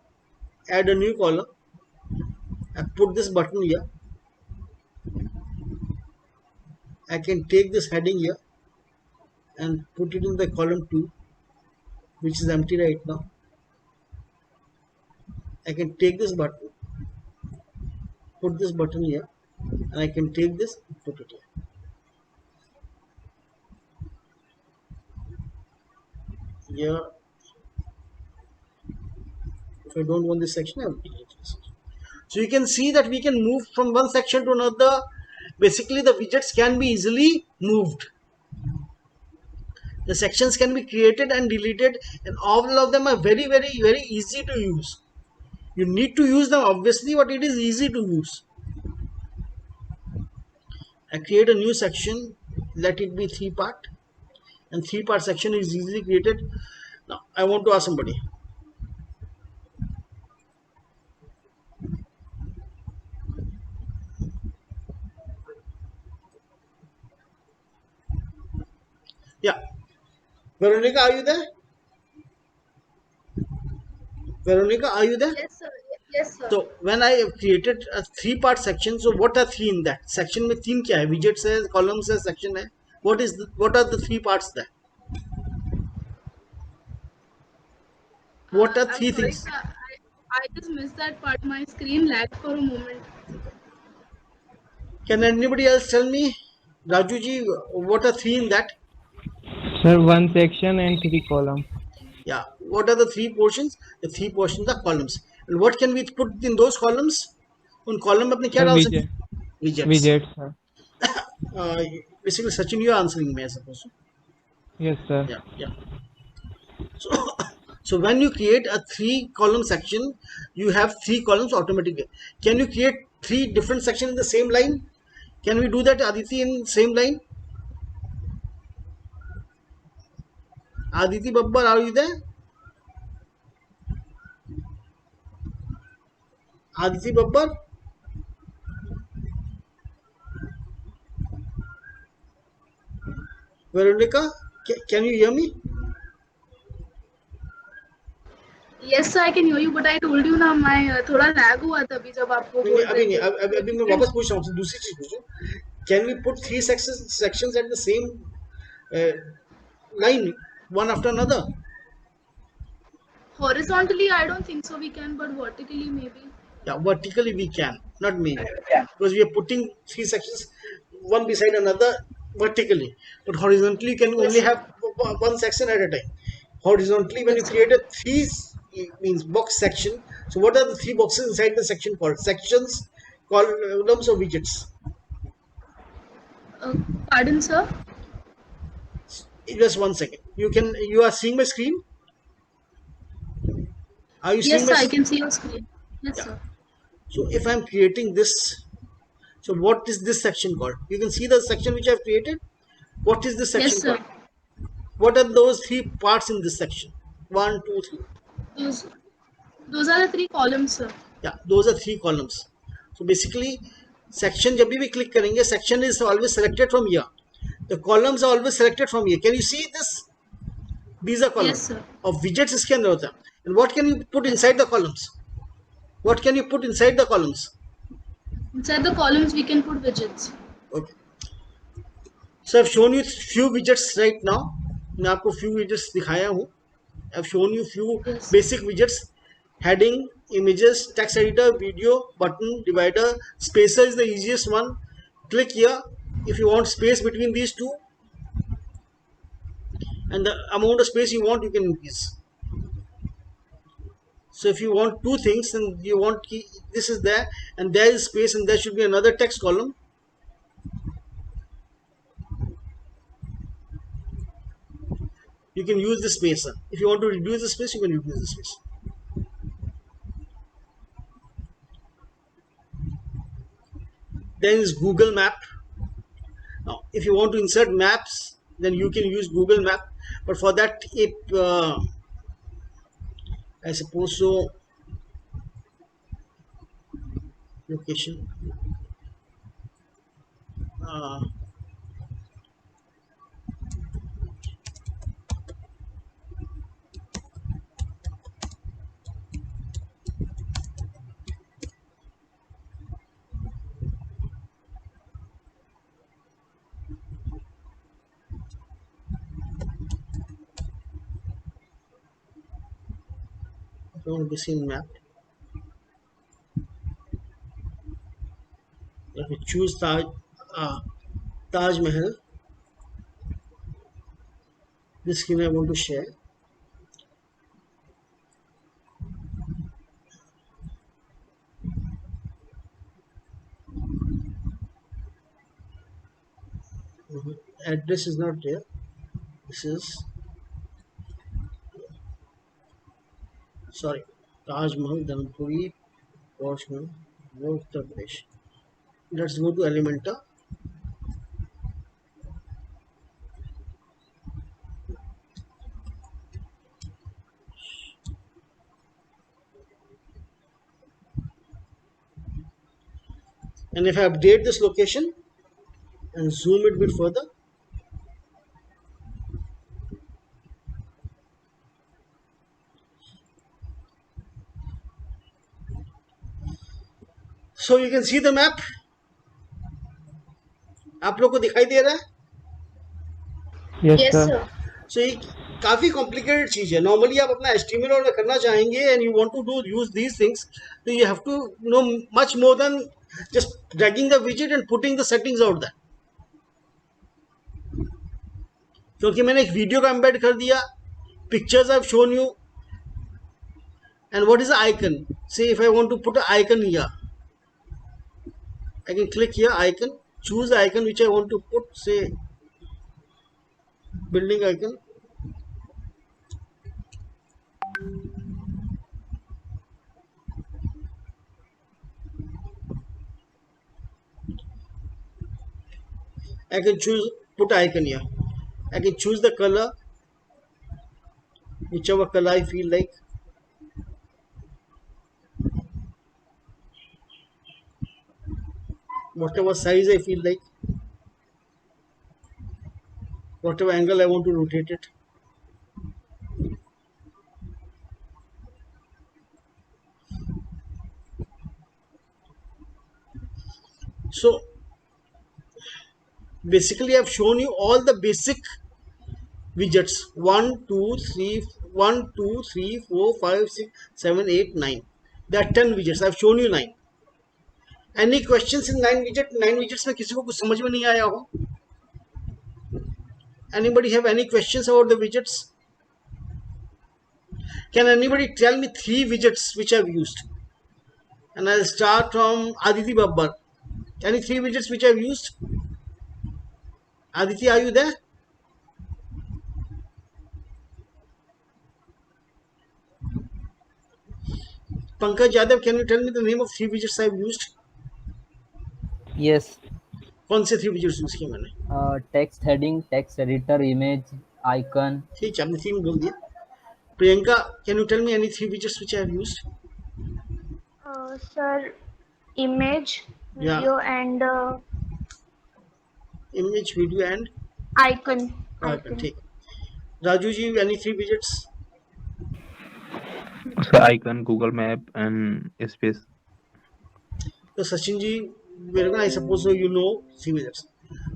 add a new column. I put this button here. I can take this heading here and put it in the column 2, which is empty right now. I can take this button, put this button here, and I can take this and put it here. here. If I don't want this section, I will delete this. So you can see that we can move from one section to another. Basically, the widgets can be easily moved. The sections can be created and deleted, and all of them are very, very, very easy to use. You need to use them obviously, but it is easy to use. I create a new section, let it be 3-part, and 3-part section is easily created. Now I want to ask somebody. Yeah, Veronica, are you there? Veronica, are you there? Yes, sir. Yes, sir. So when I have created a 3-part section, so what are 3 in that section? में 3 क्या है? Widgets है, columns है, section है. What are the 3 parts there? What are I'm 3 sorry, things? sir. I just missed that part. My screen lagged for a moment. Can anybody else tell me, Raju ji, what are 3 in that? Sir, one section and 3 column. Yeah, what are the 3 portions? The 3 portions are columns. And what can we put in those columns? उन column में अपने क्या Sir, डाल widget. सकते? Widgets. Widget, sir. Basically, Sachin, you are answering me, I suppose. Yes, sir. Yeah. So, so when you create a 3-column section, you have 3 columns automatically. Can you create 3 different sections in the same line? Can we do that, Aditi, in same line? Aditi Babbar, are you there? Aditi Babbar? Veronica, can you hear me? Yes, sir, I can hear you, but I told you ना मैं थोड़ा lag हुआ था अभी जब आप वो नहीं, बोल अभी रहे नहीं, थे. अभी मैं वापस पूछ रहा हूँ, दूसरी चीज पूछूं. Can we put 3 sections at the same line, one after another? Horizontally, I don't think so we can, but vertically maybe. Yeah, vertically we can, not maybe, because we are putting 3 sections one beside another vertically, but horizontally you can only have one section at a time. Horizontally, when you create a 3 means box section, so what are the 3 boxes inside the section called? Sections, columns, or widgets? Pardon, sir? Just 1 second. You are seeing my screen? Are you Yes, seeing sir, my I can see your screen. Yes, Yeah. sir. So if I'm creating this, so what is this section called? You can see the section which I've created. What is this section Yes, sir. called? What are those 3 parts in this section? 1, 2, 3. Those, those are the 3 columns, sir. Yeah, those are 3 columns. So basically, section जब भी click करेंगे, section is always selected from here. The columns are always selected from here. Can you see this? These are columns. Yes, sir. Of widgets इसके अंदर होता है. And what can you put inside the columns? What can you put inside the columns? Inside the columns, we can put widgets. Okay. So I've shown you few widgets right now. मैं आपको few widgets दिखाया हूँ. I've shown you few Yes. basic widgets: heading, images, text editor, video, button, divider. Spacer is the easiest one. Click here if you want space between these two, and the amount of space you want, you can increase. So if you want 2 things and you want this is there and there is space and there should be another text column, you can use the spacer. If you want to reduce the space, you can reduce the space. Then is Google Map. Now, if you want to insert maps, then you can use Google Map. But for that, I suppose so. Location. I want to see map. Let me choose Taj Mahal. This screen I want to share. Address is not there. This is, sorry, Taj Mahal, Dhanpuri, Posh Mahal, Uttar Pradesh. Let's go to Elementa. And if I update this location and zoom it a bit further, so you can see the map. आप लोग को दिखाई दे रहा है? Yes, Yes, sir. sir. सो ये काफ़ी complicated चीज़ है. Normally आप अपना HTML में करना चाहेंगे and you want to do use these things, तो you have to know much more than just dragging the विजेट and putting the settings out that. क्योंकि मैंने एक वीडियो का एम्बेड कर दिया, pictures I have shown you, and what is the icon. So if I want to put a icon here, I can click here icon, choose the icon which I want to put, say building icon. I can choose put icon here. I can choose the color, whichever color I feel like. Whatever size I feel like, whatever angle I want to rotate it. So basically I've shown you all the basic widgets. 1 2 3 1 2 3 4 5 6 7 8 9. There are 10 widgets. I've shown you 9. Any questions in 9 widgets में किसी को कुछ समझ में नहीं आया हो? Anybody have any questions about the widgets? Can anybody tell me 3 widgets which I've used? And I'll start from Aditi Babbar. Any 3 widgets which I've used? Aditi, are you there? Pankaj Yadav, can you tell me the name of 3 widgets I've used? Yes. कौन से 3 widgets use किए मैंने? Text heading, text editor, image, icon. ठीक है, आपने 3 बोल दिया. Priyanka, can you tell me any 3 widgets which I have used? Sir, image, Yeah. video, and Image, video and icon. icon. ठीक. Raju ji, any 3 widgets? So icon, Google Map, and space. तो सचिन जी, मेरे को I suppose you know 3 widgets.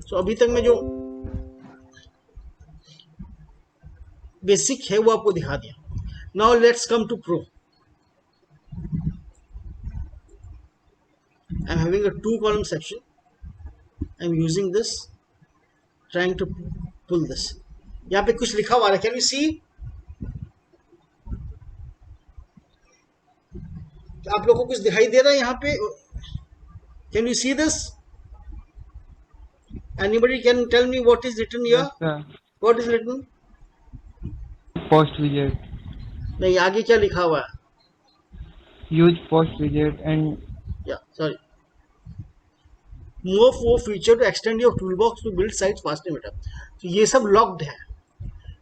सो अभी तक मैं जो basic है वो आपको दिखा दिया. Now let's come to pro. I am having a 2 column section. I am using this, trying to pull this. यहाँ पे कुछ लिखा हुआ है, कैन यू सी? आप लोगों को कुछ दिखाई दे रहा है यहाँ पे? Can you see this? Anybody can tell me what is written here? Yes, sir. What is written? Post widget. नहीं, आगे क्या लिखा हुआ है? Use post widget and Yeah, sorry. More for feature to extend your toolbox to build sites faster better. तो ये सब locked है.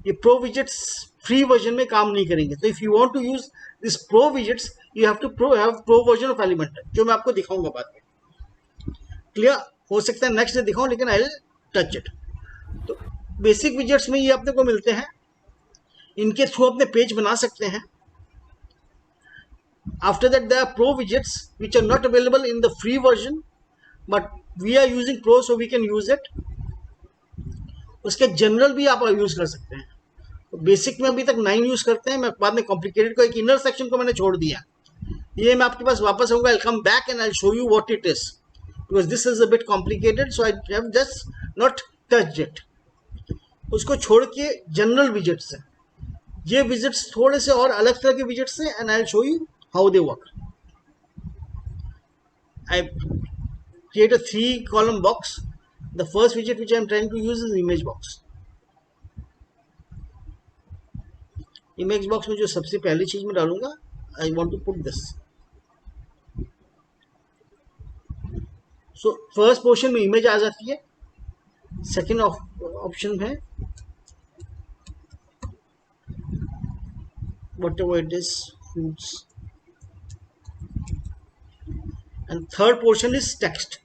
ये प्रो विजेट्स फ्री वर्जन में काम नहीं करेंगे. तो if you want to use this pro widgets, you have to have pro version of Elementor, जो मैं आपको दिखाऊंगा बाद में. क्लियर? हो सकता है नेक्स्ट डे दिखाऊं, लेकिन आई विल टच इट. तो बेसिक विजेट्स में ये अपने को मिलते हैं. इनके थ्रू अपने पेज बना सकते हैं. After that, there are pro widgets which are not available in the free version, but we are using pro, so we can use it. उसके जनरल भी आप यूज कर सकते हैं. तो बेसिक में अभी तक 9 यूज करते हैं. मैं बाद में कॉम्प्लिकेटेड को, एक इनर सेक्शन को मैंने छोड़ दिया. ये मैं आपके पास वापस आऊंगा. I come back and I show you what it is, because this is a bit complicated, so I have just not touched it. उसको छोड़ के जनरल विजेट्स हैं. ये विजेट्स थोड़े से और अलग तरह के विजेट्स हैं, and I will show you how they work. I create a 3 column box The first widget which I am trying to use is image box. Image box में जो सबसे पहली चीज मैं डालूंगा, I want to put this. So first portion में image आ जाती है. सेकंड ऑप्शन है whatever it is, foods, and third portion is text.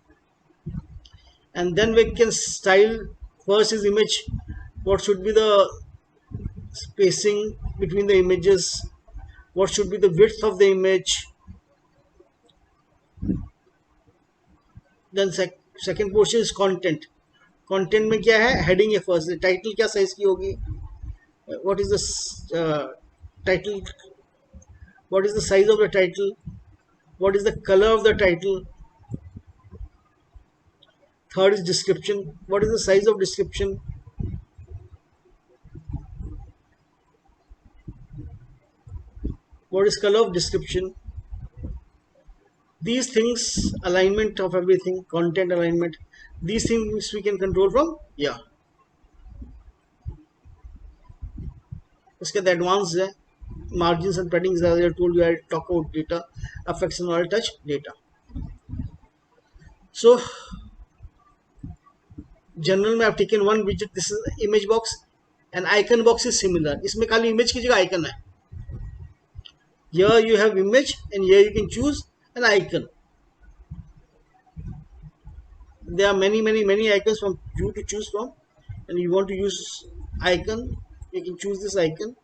And then we can style. First is image, what should be the spacing between the images, what should be the width of the image. Then second portion is content. Content में क्या है, heading है first, title क्या size की होगी, what is the title, what is the size of the title, what is the color of the title. Third is description, what is the size of description. What is color of description. These things, alignment of everything, content alignment, these things we can control from here. उसके बाद advance है, margins and paddings, as I told you, I talk about data, effects and all touch data. So general में I've taken one widget, this is image box, and icon box is similar. इसमें खाली image की जगह icon है. Here you have image and here you can choose an icon. There are many icons from you to choose from, and you want to use icon, you can choose this icon.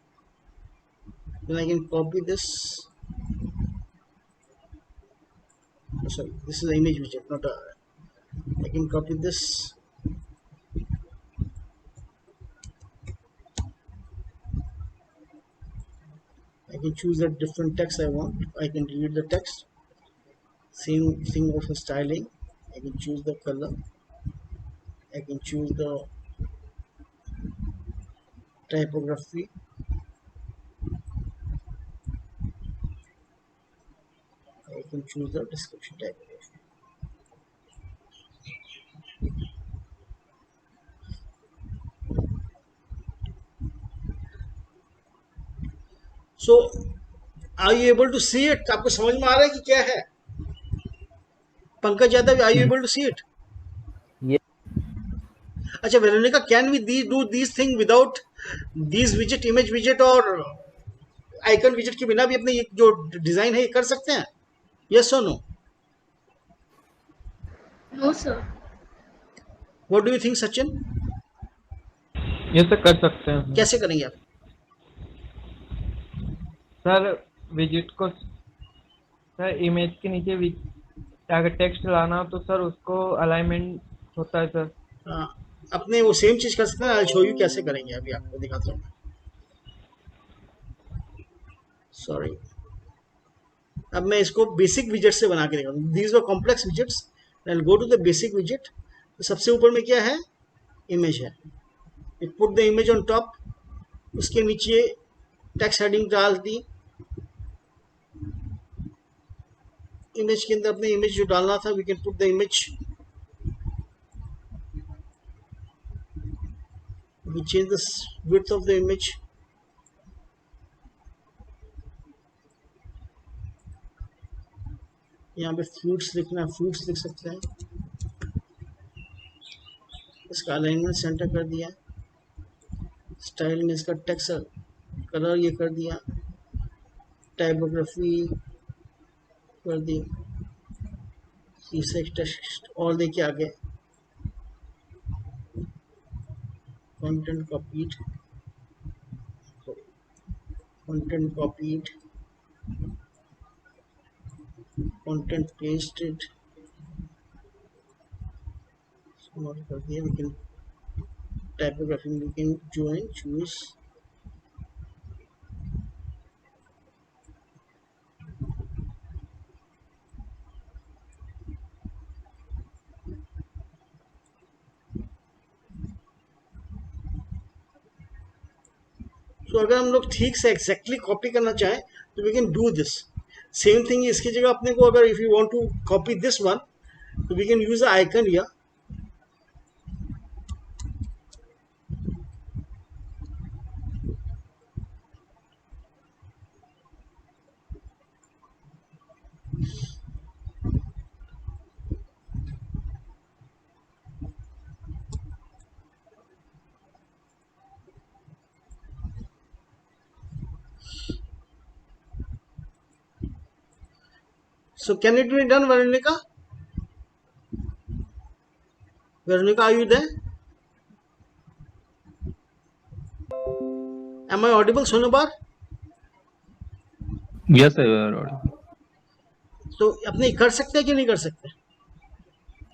Then I can copy this. Oh, sorry, this is an image widget, not a. I can copy this. I can choose the different text I want. I can delete the text. Same thing of styling. I can choose the color. I can choose the typography. I can choose the description typography. So, are you able to see it? आपको समझ में आ रहा है कि क्या है? Pankaj Yadav, are you able to see it? Yes. अच्छा Veronica, can we do these things without these widget, image widget और icon widget के बिना भी अपने ये जो डिजाइन है ये कर सकते हैं? Yes or no? No, sir. What do you think, Sachin? ये तो कर सकते हैं कैसे करेंगे आप? सर. विजिट को सर इमेज के नीचे अगर टेक्स्ट लाना हो तो सर उसको अलाइनमेंट होता है सर. अपने वो सेम चीज कर सकते हैं. I'll show you कैसे करेंगे, अभी आपको दिखाता हूँ. सॉरी, अब मैं इसको बेसिक विजेट से बना के दिखाऊँ. These were complex widgets. I'll go to the basic widget. तो सबसे ऊपर में क्या है, इमेज है. Put the image on top. उसके नीचे टेक्स्ट हेडिंग डाल दी. इमेज के अंदर अपने इमेज जो डालना था, we can put the image. We change the width of the image. यहाँ पे फ्रूट्स लिखना है, फ्रूट्स लिख सकते हैं. इसका अलाइनमेंट सेंटर कर दिया. स्टाइल में इसका टेक्स्ट कलर ये कर दिया. टाइपोग्राफी कर दी. टेक्स्ट और देखिए आगे content copied, content copied, content pasted, small कर दिया. we can typography we can join, choose. तो अगर हम लोग ठीक से एग्जैक्टली कॉपी करना चाहें तो we can do this. Same thing इसकी जगह अपने को, अगर if you want to copy this one, तो we can use the icon या So can it be done, Veronica? Veronica, are you there? Am I audible, Sonobar? Yes, sir, you are audible. तो अपने कर सकते हैं कि नहीं कर सकते?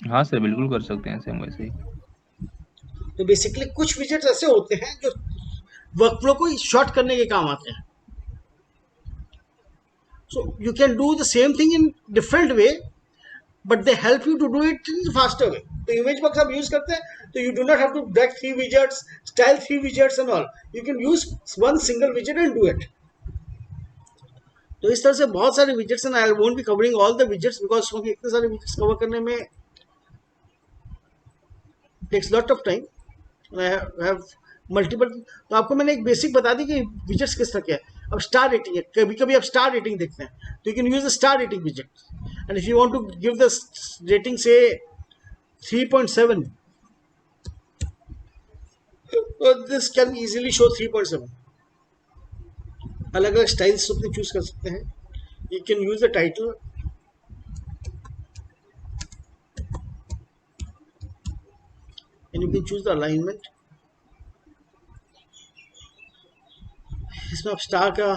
हाँ सर, बिल्कुल कर सकते हैं सेम वैसे ही. तो बेसिकली कुछ विजेट्स ऐसे होते हैं जो वर्कफ्लो को शॉर्ट करने के काम आते हैं. So you can do the same thing in different way, but they help you to do it in faster way. तो इमेज बॉक्स आप यूज करते हैं तो you do not have to drag 3 widgets, style 3 widgets and all. You can use one single विजेट and do it. तो इस तरह से बहुत सारे विजेट्स हैं. I won't be covering all the widgets because क्योंकि इतने सारे विजेट्स कवर करने में takes lot of time. I have multiple. तो आपको मैंने एक बेसिक बता दी कि विजेट्स किस तरह के हैं. अब स्टार रेटिंग है, कभी कभी आप स्टार रेटिंग देखते हैं तो you can use the star rating विजेट. And if you want to give the rating say 3.7, this can easily show 3.7. अलग अलग स्टाइल्स अपने चूज कर सकते हैं. You can use the title, and you can choose the alignment. इसमें आप star का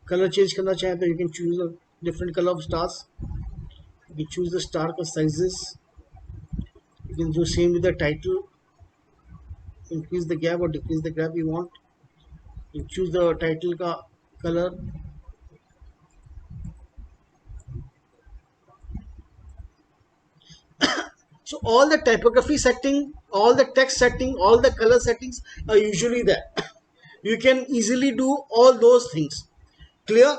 कलर चेंज करना चाहें तो you can choose a different colour of stars. You can choose the star का sizes. You can do same with the title, increase the gap और decrease the gap you want. You choose the title का color. So all the typography setting, all the text setting, all the color settings are usually there. You can easily do all those things. Clear?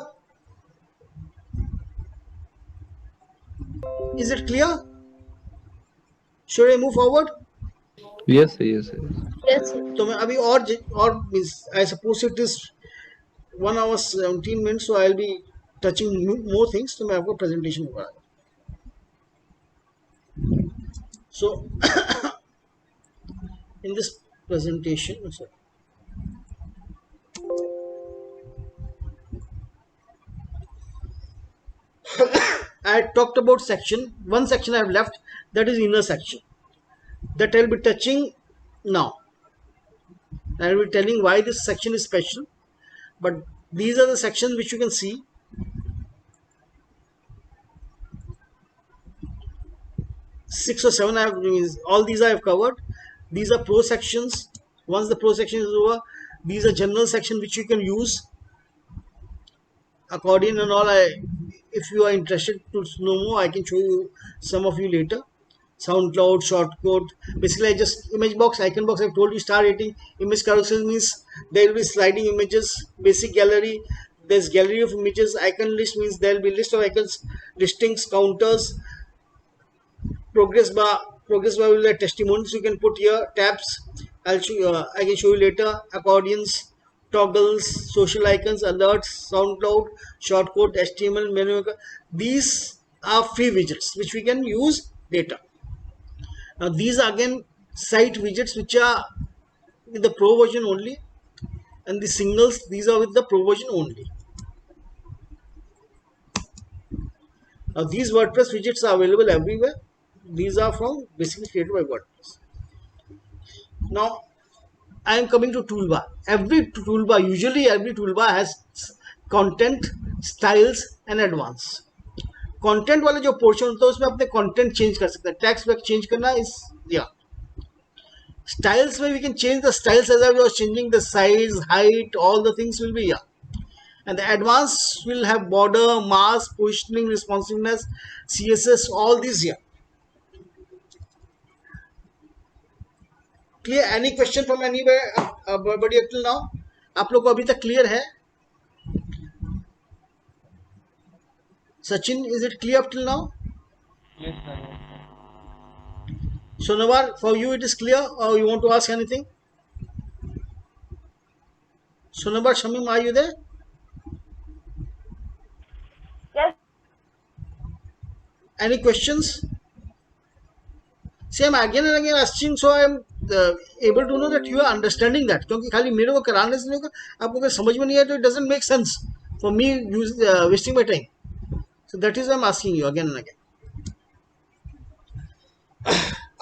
Is it clear? Should I move forward? Yes, sir, yes, sir. Yes, sir. तो मैं अभी और I suppose it is 1 hour 17 minutes, so I'll be touching more things. तो मैं आपको presentation करा. So in this presentation, sorry, I talked about section. One section I have left, that is inner section, that I'll be touching now. I will be telling why this section is special, but these are the sections which you can see. Six or seven I have, all these I have covered. These are pro sections. Once the pro section is over, these are general section which you can use. Accordion and all, if you are interested to know more, I can show you some of you later. SoundCloud, shortcode. Basically, I just image box, icon box. I've told you star rating. Image carousel means there will be sliding images. Basic gallery, there's gallery of images. Icon list means there will be list of icons, listings, counters. Progress bar will be testimonials. You can put here tabs. I'll show you, I can show you later. Accordions, toggles, social icons, alerts, SoundCloud, shortcode, HTML, menu. These are free widgets which we can use later. Now these are again site widgets which are with the pro version only, and the signals, these are with the pro version only. Now these WordPress widgets are available everywhere. These are from basically created by WordPress. Now I am coming to toolbar. Every toolbar, usually every toolbar has content, styles and advanced. Content वाले जो portion होता है उसमें अपने content change कर सकते हैं. Text वैक change करना इस या स्टाइल्स में we can change the styles as I was changing the size, height, all the things will be yeah. And the advance will have border, mask, positioning, responsiveness, CSS, all this yeah. Clear? Any question from anybody up till now? आप लोग को अभी तक clear है? Sachin, is it clear up till now? Yes, sir. So Nawar, for you it is clear, or you want to ask anything? So Nawar, Shamim, are you there? Yes. Any questions? See, I'm again and again asking, so I am able to know that you are understanding that. क्योंकि खाली मेरे को कराने से नहीं होगा, आपको अगर समझ में नहीं आया तो it doesn't make sense for me wasting my time. So that is why I'm asking you again and again.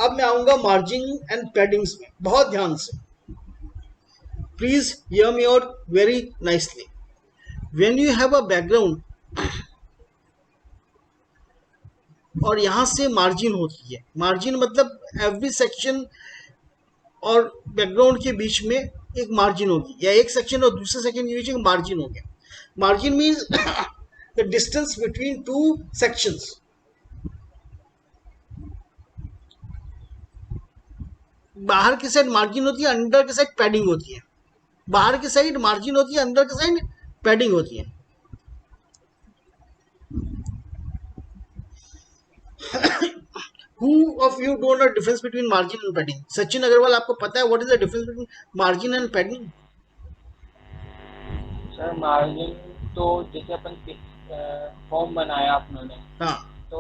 अब मैं आऊंगा मार्जिन एंड पैडिंग्स में, बहुत ध्यान से, please hear me out very nicely. When you have a background और यहां से मार्जिन होती है, मार्जिन मतलब एवरी सेक्शन और बैकग्राउंड के बीच में एक मार्जिन होगी, या एक सेक्शन और दूसरे सेक्शन के बीच एक मार्जिन हो गया. Margin means the distance between two sections. बाहर की साइड मार्जिन होती है, अंदर की साइड पैडिंग होती है. बाहर की साइड मार्जिन होती है, अंदर की साइड पैडिंग होती है. Who of you don't know difference between margin and padding? Sachin Agarwal, आपको पता है what is the difference between margin and padding? Sir margin तो जैसे अपन फॉर्म बनाया अपनों ने, हाँ, तो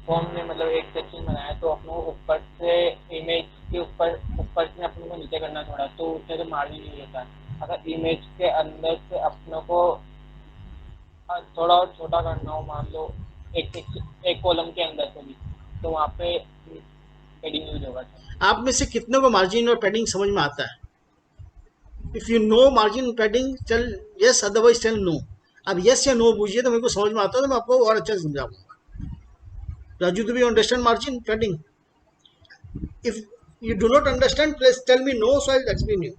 फॉर्म में मतलब एक सेक्शन बनाया तो अपनों को ऊपर से इमेज के ऊपर से अपनों को नीचे करना थोड़ा, तो उससे तो मार्जिन नहीं होता है. अगर इमेज के अंदर से अपनों को थोड़ा और छोटा करना हो, मान लो एक कॉलम के अंदर से भी, तो वहाँ पे पैडिंग यूज होगा. आप में से कितने को मार्जिन और पैडिंग समझ में आता है? If you know margin padding tell yes, otherwise tell no. अब यस या नो पूछिए तो मेरे को समझ में आता है, तो मैं आपको और अच्छा समझाऊंगा. Raju, do you understand margin padding? If you do not understand, please tell me no, so I'll explain you.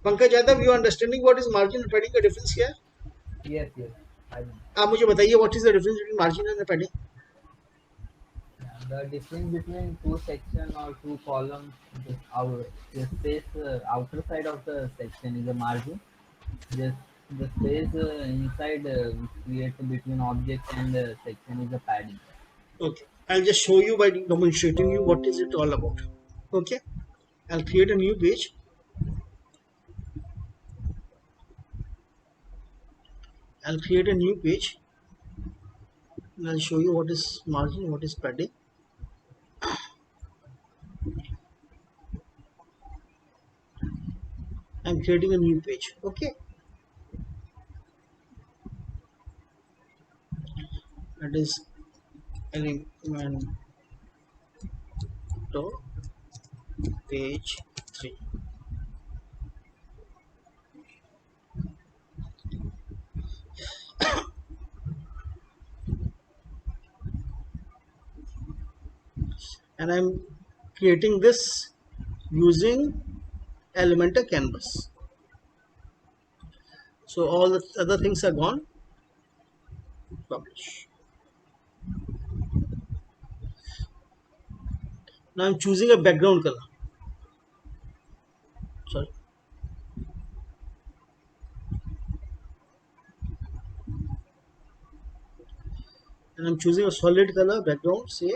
Pankaj Yadav, you understanding what is margin and padding का difference क्या है? Yes, yes. I know. आप मुझे बताइए what is the difference between margin and padding? The difference between two section or two columns, the space outer side of the section is a margin. The space inside created between object and section is a padding. Okay, I'll just show you by demonstrating you what is it all about. Okay, I'll create a new page. I'll create a new page and I'll show you what is margin, what is padding. I'm creating a new page. Okay, that is element page 3. And I'm creating this using Elementor canvas. So all the other things are gone. Publish. Now I'm choosing a background color. Sorry. And I'm choosing a solid color background, say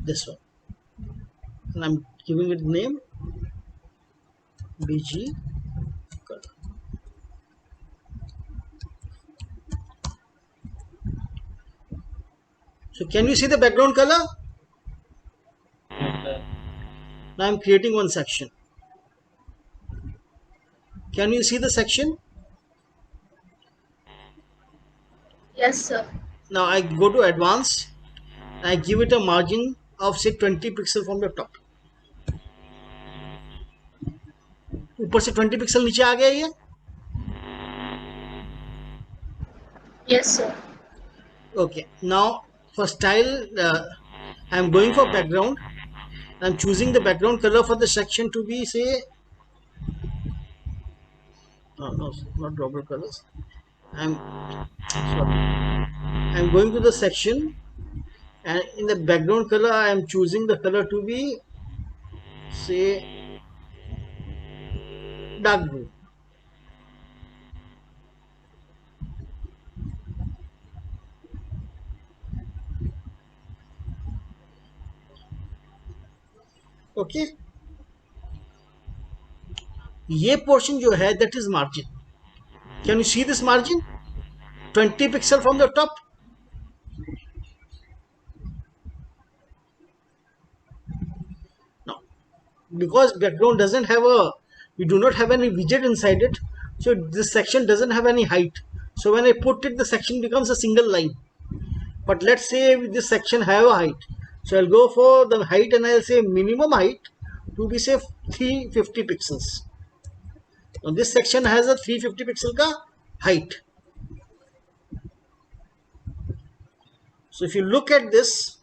this one. And I'm giving it name BG color. So can you see the background color? Now I'm creating one section. Can you see the section? Yes, sir. Now I go to advanced and I give it a margin of say 20 pixel from the top. ऊपर से 20 pixel नीचे आ गया ये. Yes, sir. Okay, now for style I am going for background. I am choosing the background color for the section to be say no, not dropper colors. I am going to the section and in the background color I am choosing the color to be say dark blue. Okay, ये portion जो है that is margin. Can you see this margin? 20 pixel from the top. Now, because background doesn't have we do not have any widget inside it, So this section doesn't have any height. So when I put it, the section becomes a single line. But let's say this section have a height. So I'll go for the height and I'll say minimum height to be say 350 pixels. Now this section has a 350 pixel ka height. So if you look at this,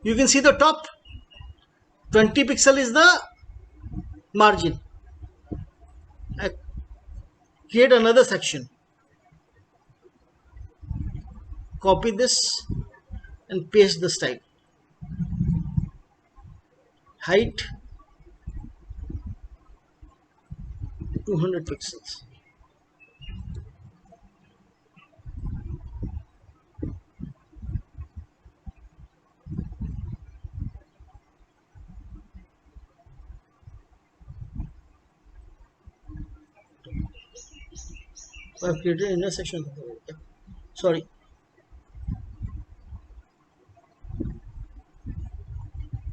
you can see the top 20 pixel is the margin. I create another section, copy this and paste this type. Height 200 pixels. I have created an intersection. Sorry.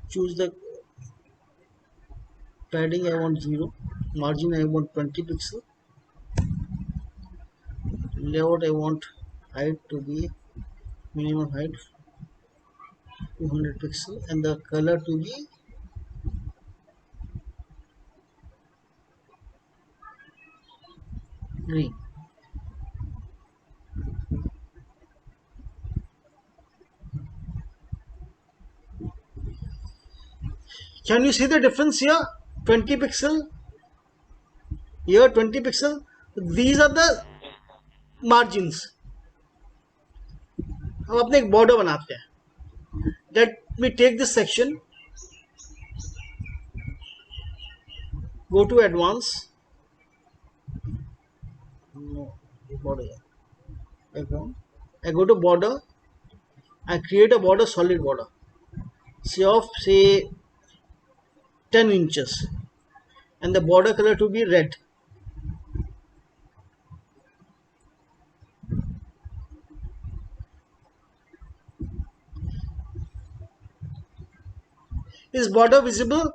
Choose the padding, I want 0. Margin, I want 20 pixel. Layout, I want height to be minimum height 200 pixel and the color to be green. Can you see the difference here? 20 pixel, here 20 pixel. These are the margins. हम अपने एक border बनाते हैं. Let me take this section, go to advanced, no, border, background. I go to border, I create a border, solid border, say of say 10 inches, and the border color to be red. Is border visible?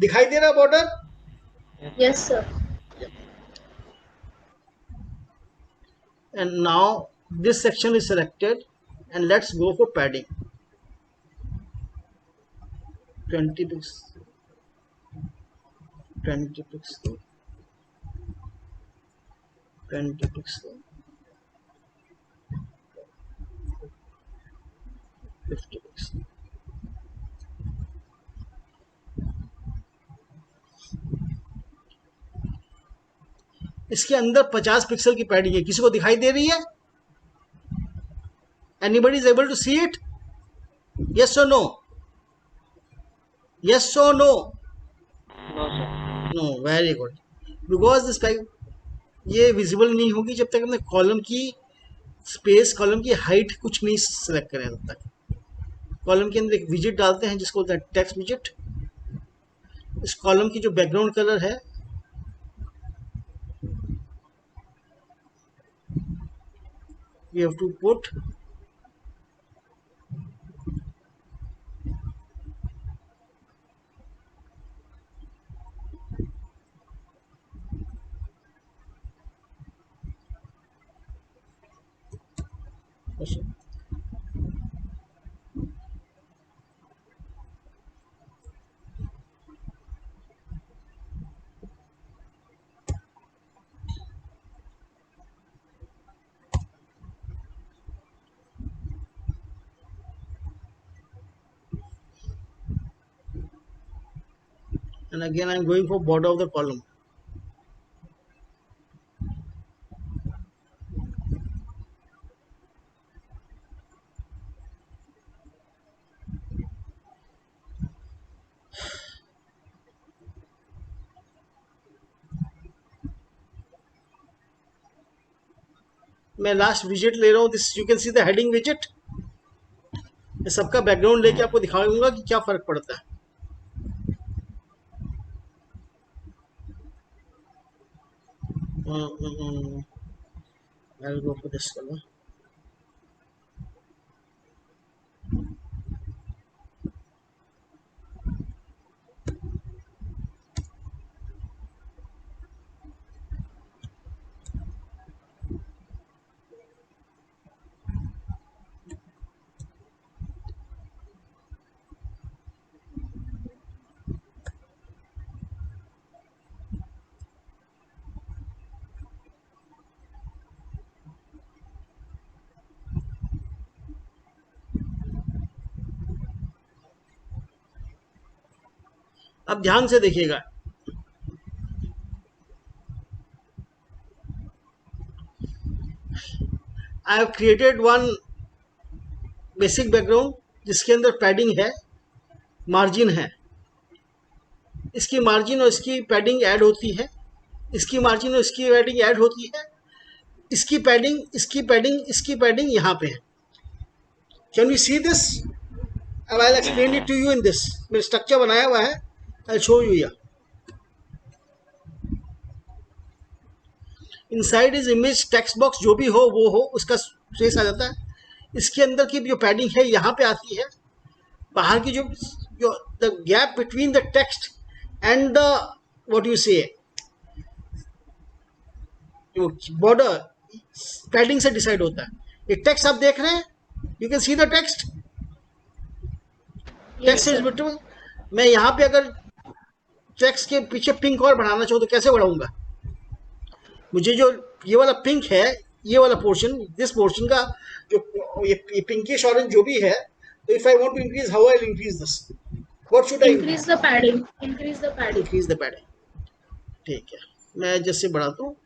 दिखाई दे रहा border? Yes, sir. And now this section is selected and let's go for padding. 20 pixel, 20 pixel, 20 pixel, 50 pixel. इसके अंदर 50 pixel की padding है. किसी को दिखाई दे रही है? Anybody is able to see it? Yes or no? Yes or no? No sir. No. Very good. Because this ये विजिबल नहीं होगी जब तक हमने कॉलम की स्पेस, कॉलम की हाइट कुछ नहीं सेलेक्ट करें. तब तक कॉलम के अंदर एक विजिट डालते हैं जिसको बोलते हैं टेक्स्ट विजिट. इस कॉलम की जो बैकग्राउंड कलर है we have to put and again I am going for border of the column. मैं लास्ट विजिट ले रहा हूँ. This you can see the heading visit. मैं सबका बैकग्राउंड लेके आपको दिखाऊंगा कि क्या फर्क पड़ता है. I'll go for this color. अब ध्यान से देखिएगा, I have created one basic background जिसके अंदर पैडिंग है, मार्जिन है, इसकी मार्जिन और इसकी पैडिंग ऐड होती है, इसकी मार्जिन और इसकी पैडिंग ऐड होती है, इसकी पैडिंग, इसकी पैडिंग, इसकी पैडिंग यहाँ पे है। Can you see this? अब I explain it to you in this. मेरा स्ट्रक्चर बनाया हुआ है, I show you yeah. Inside is image text box, जो भी हो वो हो, उसका स्पेस आ जाता है। इसके अंदर की जो पैडिंग है यहाँ पे आती है। बाहर की जो the gap between the text and the what you से जो बॉर्डर पैडिंग से डिसाइड होता है। ये टेक्स्ट आप देख रहे हैं, you can see the text, text is between. मैं यहाँ पे अगर टेक्स्ट के पीछे पिंक और बढ़ाना चाहूँ तो कैसे बढ़ाऊंगा? मुझे जो ये वाला पिंक है, ये वाला पोर्शन, दिस पोर्शन का जो ये पिंकिश ऑरेंज जो भी है, तो if I want to increase, how I will increase this? What should I Increase the padding. Increase the padding. Increase the padding? ठीक है, मैं जैसे बढ़ाता हूँ,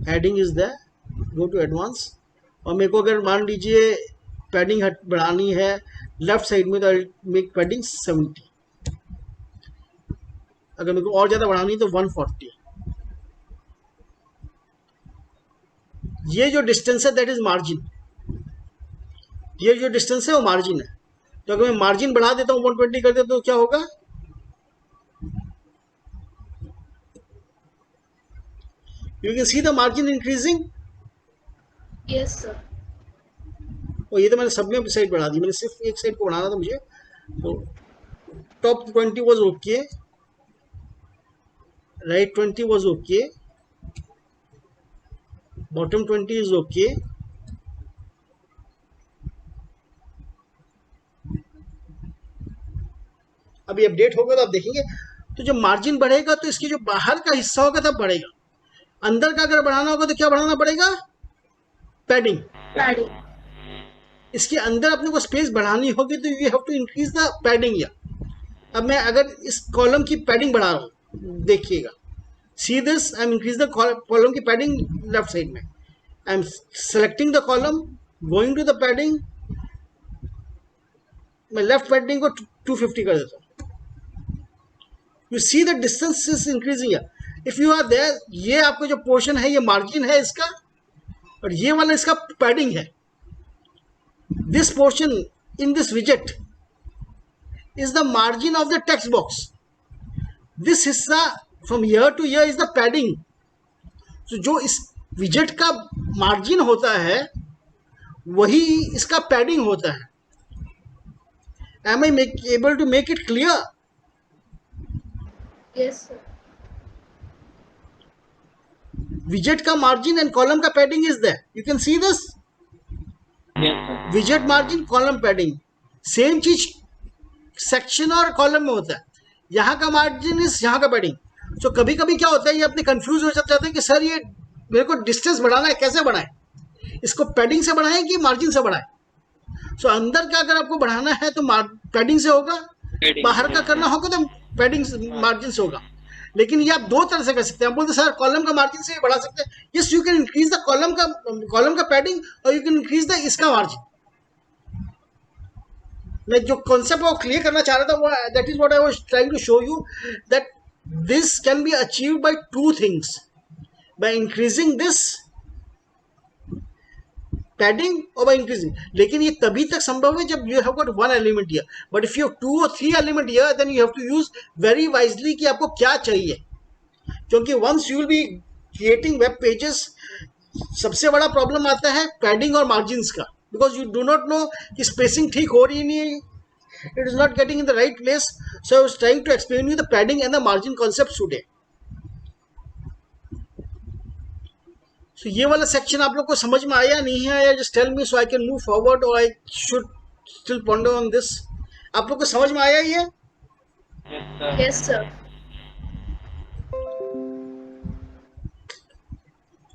heading is the, go to advance, और मेरे को अगर मान लीजिए पैडिंग बढ़ानी है लेफ्ट साइड में, तो मेक पैडिंग 70। अगर मेरे को और ज़्यादा बढ़ानी है तो 140। ये जो डिस्टेंस है दैट इज मार्जिन, ये जो डिस्टेंस है वो मार्जिन है। तो अगर मैं मार्जिन बढ़ा देता हूँ, 120 कर देता हूँ, तो क्या होगा? You can see the margin increasing. Yes, sir. और ये तो मैंने सब में अपनी साइड बढ़ा दी, मैंने सिर्फ एक साइड को बढ़ाना था मुझे। तो top 20 was okay, right 20 was okay, bottom 20 is okay, अभी अपडेट होगा तो आप देखेंगे। तो जब मार्जिन बढ़ेगा तो इसकी जो बाहर का हिस्सा होगा तब बढ़ेगा। अंदर का अगर बढ़ाना होगा तो क्या बढ़ाना पड़ेगा? पैडिंग। Padding. इसके अंदर अपने को स्पेस बढ़ानी होगी तो you have to increase the padding. या अब मैं अगर इस कॉलम की पैडिंग बढ़ा रहा हूँ, देखिएगा, see this, I am increase the column की पैडिंग लेफ्ट साइड में, I am selecting the column, going to the padding, मैं लेफ्ट पैडिंग को 250 कर देता हूँ। You see the distance is increasing. If you are there, ये आपका जो पोर्शन है ये मार्जिन है इसका, और ये वाला इसका पैडिंग है। दिस पोर्शन इन दिस विजेट is the margin of the text box. This हिस्सा from ear to ear is the padding. तो जो इस विजेट का मार्जिन होता है वही इसका पैडिंग होता है। Am I able to make it clear? Yes, sir. विजेट का मार्जिन एंड कॉलम का padding is there, you can see this. Yes, sir. विजेट मार्जिन, कॉलम पैडिंग, सेम चीज सेक्शन और कॉलम में होता है। यहाँ का मार्जिन इज यहाँ का पैडिंग। तो कभी कभी क्या होता है, ये अपने कंफ्यूज हो जाते हैं कि सर ये मेरे को डिस्टेंस बढ़ाना है, कैसे बढ़ाएं? इसको पैडिंग से बढ़ाएं कि मार्जिन से बढ़ाएं? सो अंदर का अगर आपको बढ़ाना है तो पैडिंग से होगा, Padding, बाहर का yes, करना होगा तो पैडिंग मार्जिन से होगा। लेकिन ये आप दो तरह से कर सकते हैं। आप बोलते सर कॉलम का मार्जिन से भी बढ़ा सकते हैं। Yes, you can increase the column का पैडिंग और यू कैन इंक्रीज द इसका मार्जिन। मैं जो कॉन्सेप्ट वो क्लियर करना चाह रहा था वो that is what I was trying to show you, that this can be achieved by two things, by increasing this padding और बाय इंक्रीजिंग। लेकिन ये तभी तक संभव है जब you have got one element here, but if you have 2 or 3 element here then you have to use very wisely कि आपको क्या चाहिए। क्योंकि once you will be creating web pages, सबसे बड़ा प्रॉब्लम आता है पैडिंग और मार्जिन्स का, because you do not know कि स्पेसिंग ठीक हो रही नहीं, it is not getting in the right place. So I was trying to explain you the padding and the margin concept today. So, ये वाला section आप लोग को समझ में आया नहीं है आया? Just tell me so I can move forward और I should still ponder on this. आप लोग को समझ में आया ये? Yes, sir. Yes, sir.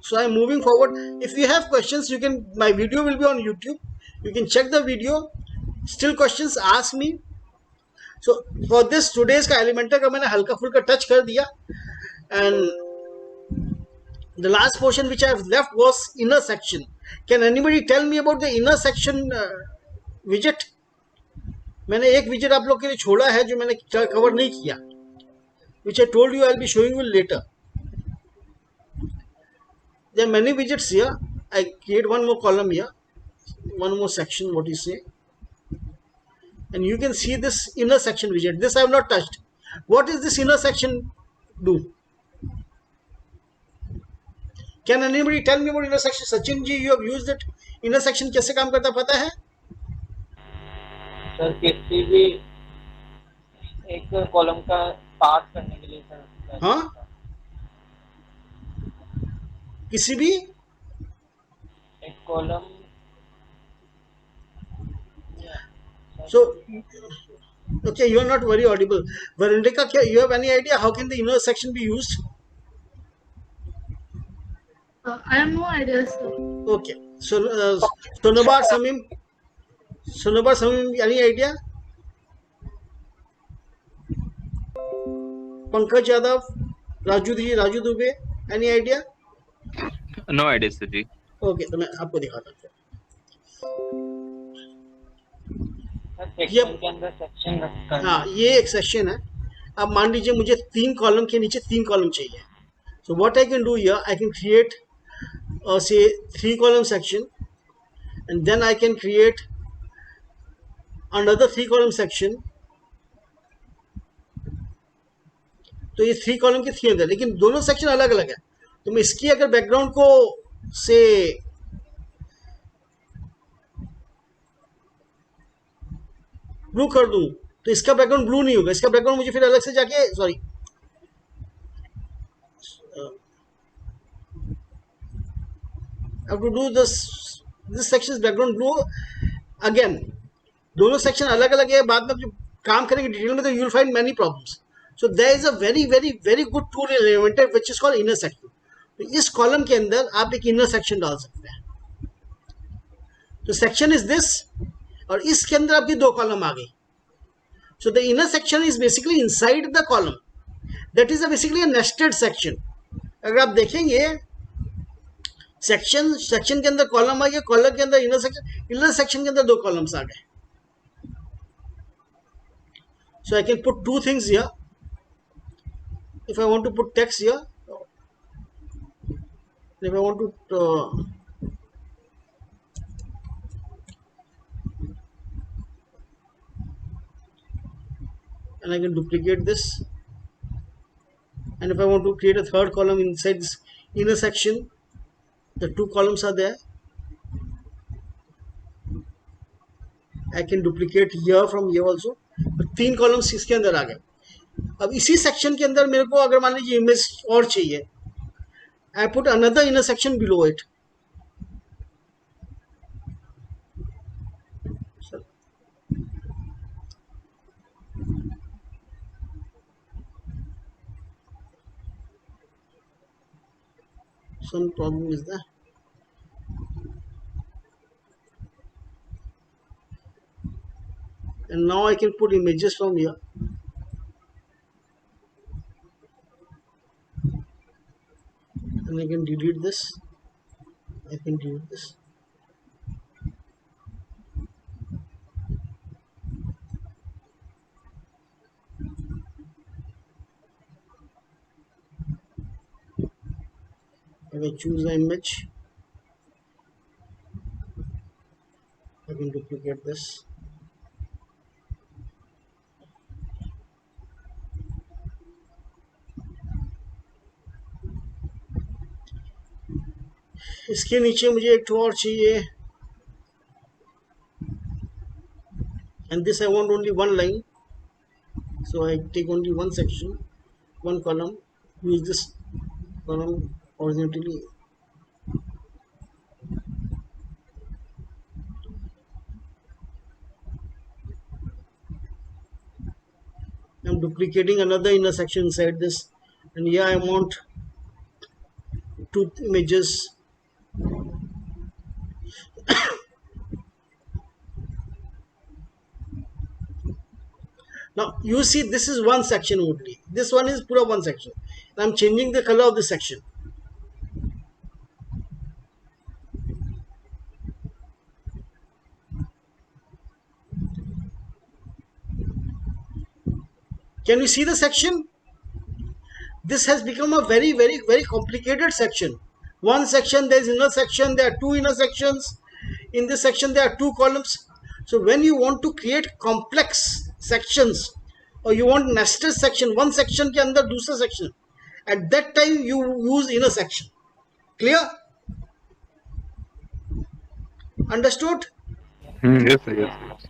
So I am moving forward. If you have questions, you can. My video will be on YouTube. You can check the video. Still questions, ask me. So for this today's का Elementor का मैंने हल्का फुल्का touch कर दिया, and the last portion which I have left was inner section. Can anybody tell me about the inner section widget? मैंने एक widget आप लोग के लिए छोड़ा है जो मैंने कवर नहीं किया, which I told you I'll be showing you later. There are many widgets here. I create one more column here, one more section, what you say, and you can see this inner section widget. This I have not touched. What is this inner section do? Can anybody tell me about inner section? Sachin ji, you have used it. Inner section कैसे काम करता पता है? Sir किसी भी एक column का part करने के लिए सर। हाँ? किसी भी एक column. so okay, you are not very audible. Varundika, you have any idea how can the inner section be used? I have no idea, sir. Okay, so Sonobar Samim, any idea? Pankaj Yadav, Raju Dubey, any idea? No idea, sir ji. Okay, तो मैं आपको दिखाता हूँ. Section के अंदर section रखकर। हाँ, ये एक सेक्शन है. अब मान लीजिए मुझे 3 कॉलम के नीचे 3 कॉलम चाहिए. So what I can do here, I can create say 3 column section, and then I can create another 3 column section. तो ये 3 कॉलम के 3 अंदर, लेकिन दोनों सेक्शन अलग अलग है. तो मैं इसकी अगर बैकग्राउंड को से ब्लू कर दूं तो इसका बैकग्राउंड ब्लू नहीं होगा. इसका बैकग्राउंड मुझे फिर अलग से जाके sorry I have to do this section's background blue again. दोनों सेक्शन अलग अलग है. बाद में जब काम करेंगे डिटेल में तो you will find many problems. So there is a very good tool in Elementor which is called inner section. तो इस कॉलम के अंदर आप एक इनर सेक्शन डाल सकते हैं. तो सेक्शन इज दिस, और इसके अंदर आपकी 2 कॉलम आ गई. So the inner section is basically inside the column. That is basically a nested section. अगर आप देखेंगे सेक्शन के अंदर कॉलम आ गया, कॉलम के अंदर इनर सेक्शन के अंदर 2 कॉलम्स आ गए. So I can put 2 things here. If I want to put text here, if I want to and I can duplicate this, and if I want to create a 3rd column inside this inner section, the 2 columns are there. I can duplicate here from here also. तो 3 columns इसके अंदर आ गए. अब इसी section के अंदर मेरे को अगर मान लीजिए इमेज और चाहिए, I put another inner section below it. Some problem is there. And now I can put images from here. And I can delete this. I can delete this. If I choose the image, I can duplicate this. इसके नीचे मुझे एक और चाहिए, and this I want only one line, so I take only one section, one column, use this column horizontally. I'm duplicating another inner section inside this, and here I want 2 images. Now you see this is one section only. This one is pura one section. And I'm changing the color of this section. Can you see the section? This has become a very, very, very complicated section. One section, there is inner section, there are two inner sections. In this section, there are two columns. So when you want to create complex sections or you want nested section, one section के अंदर दूसरा section, at that time you use inner section. Clear? Understood? Yes, sir. Yes.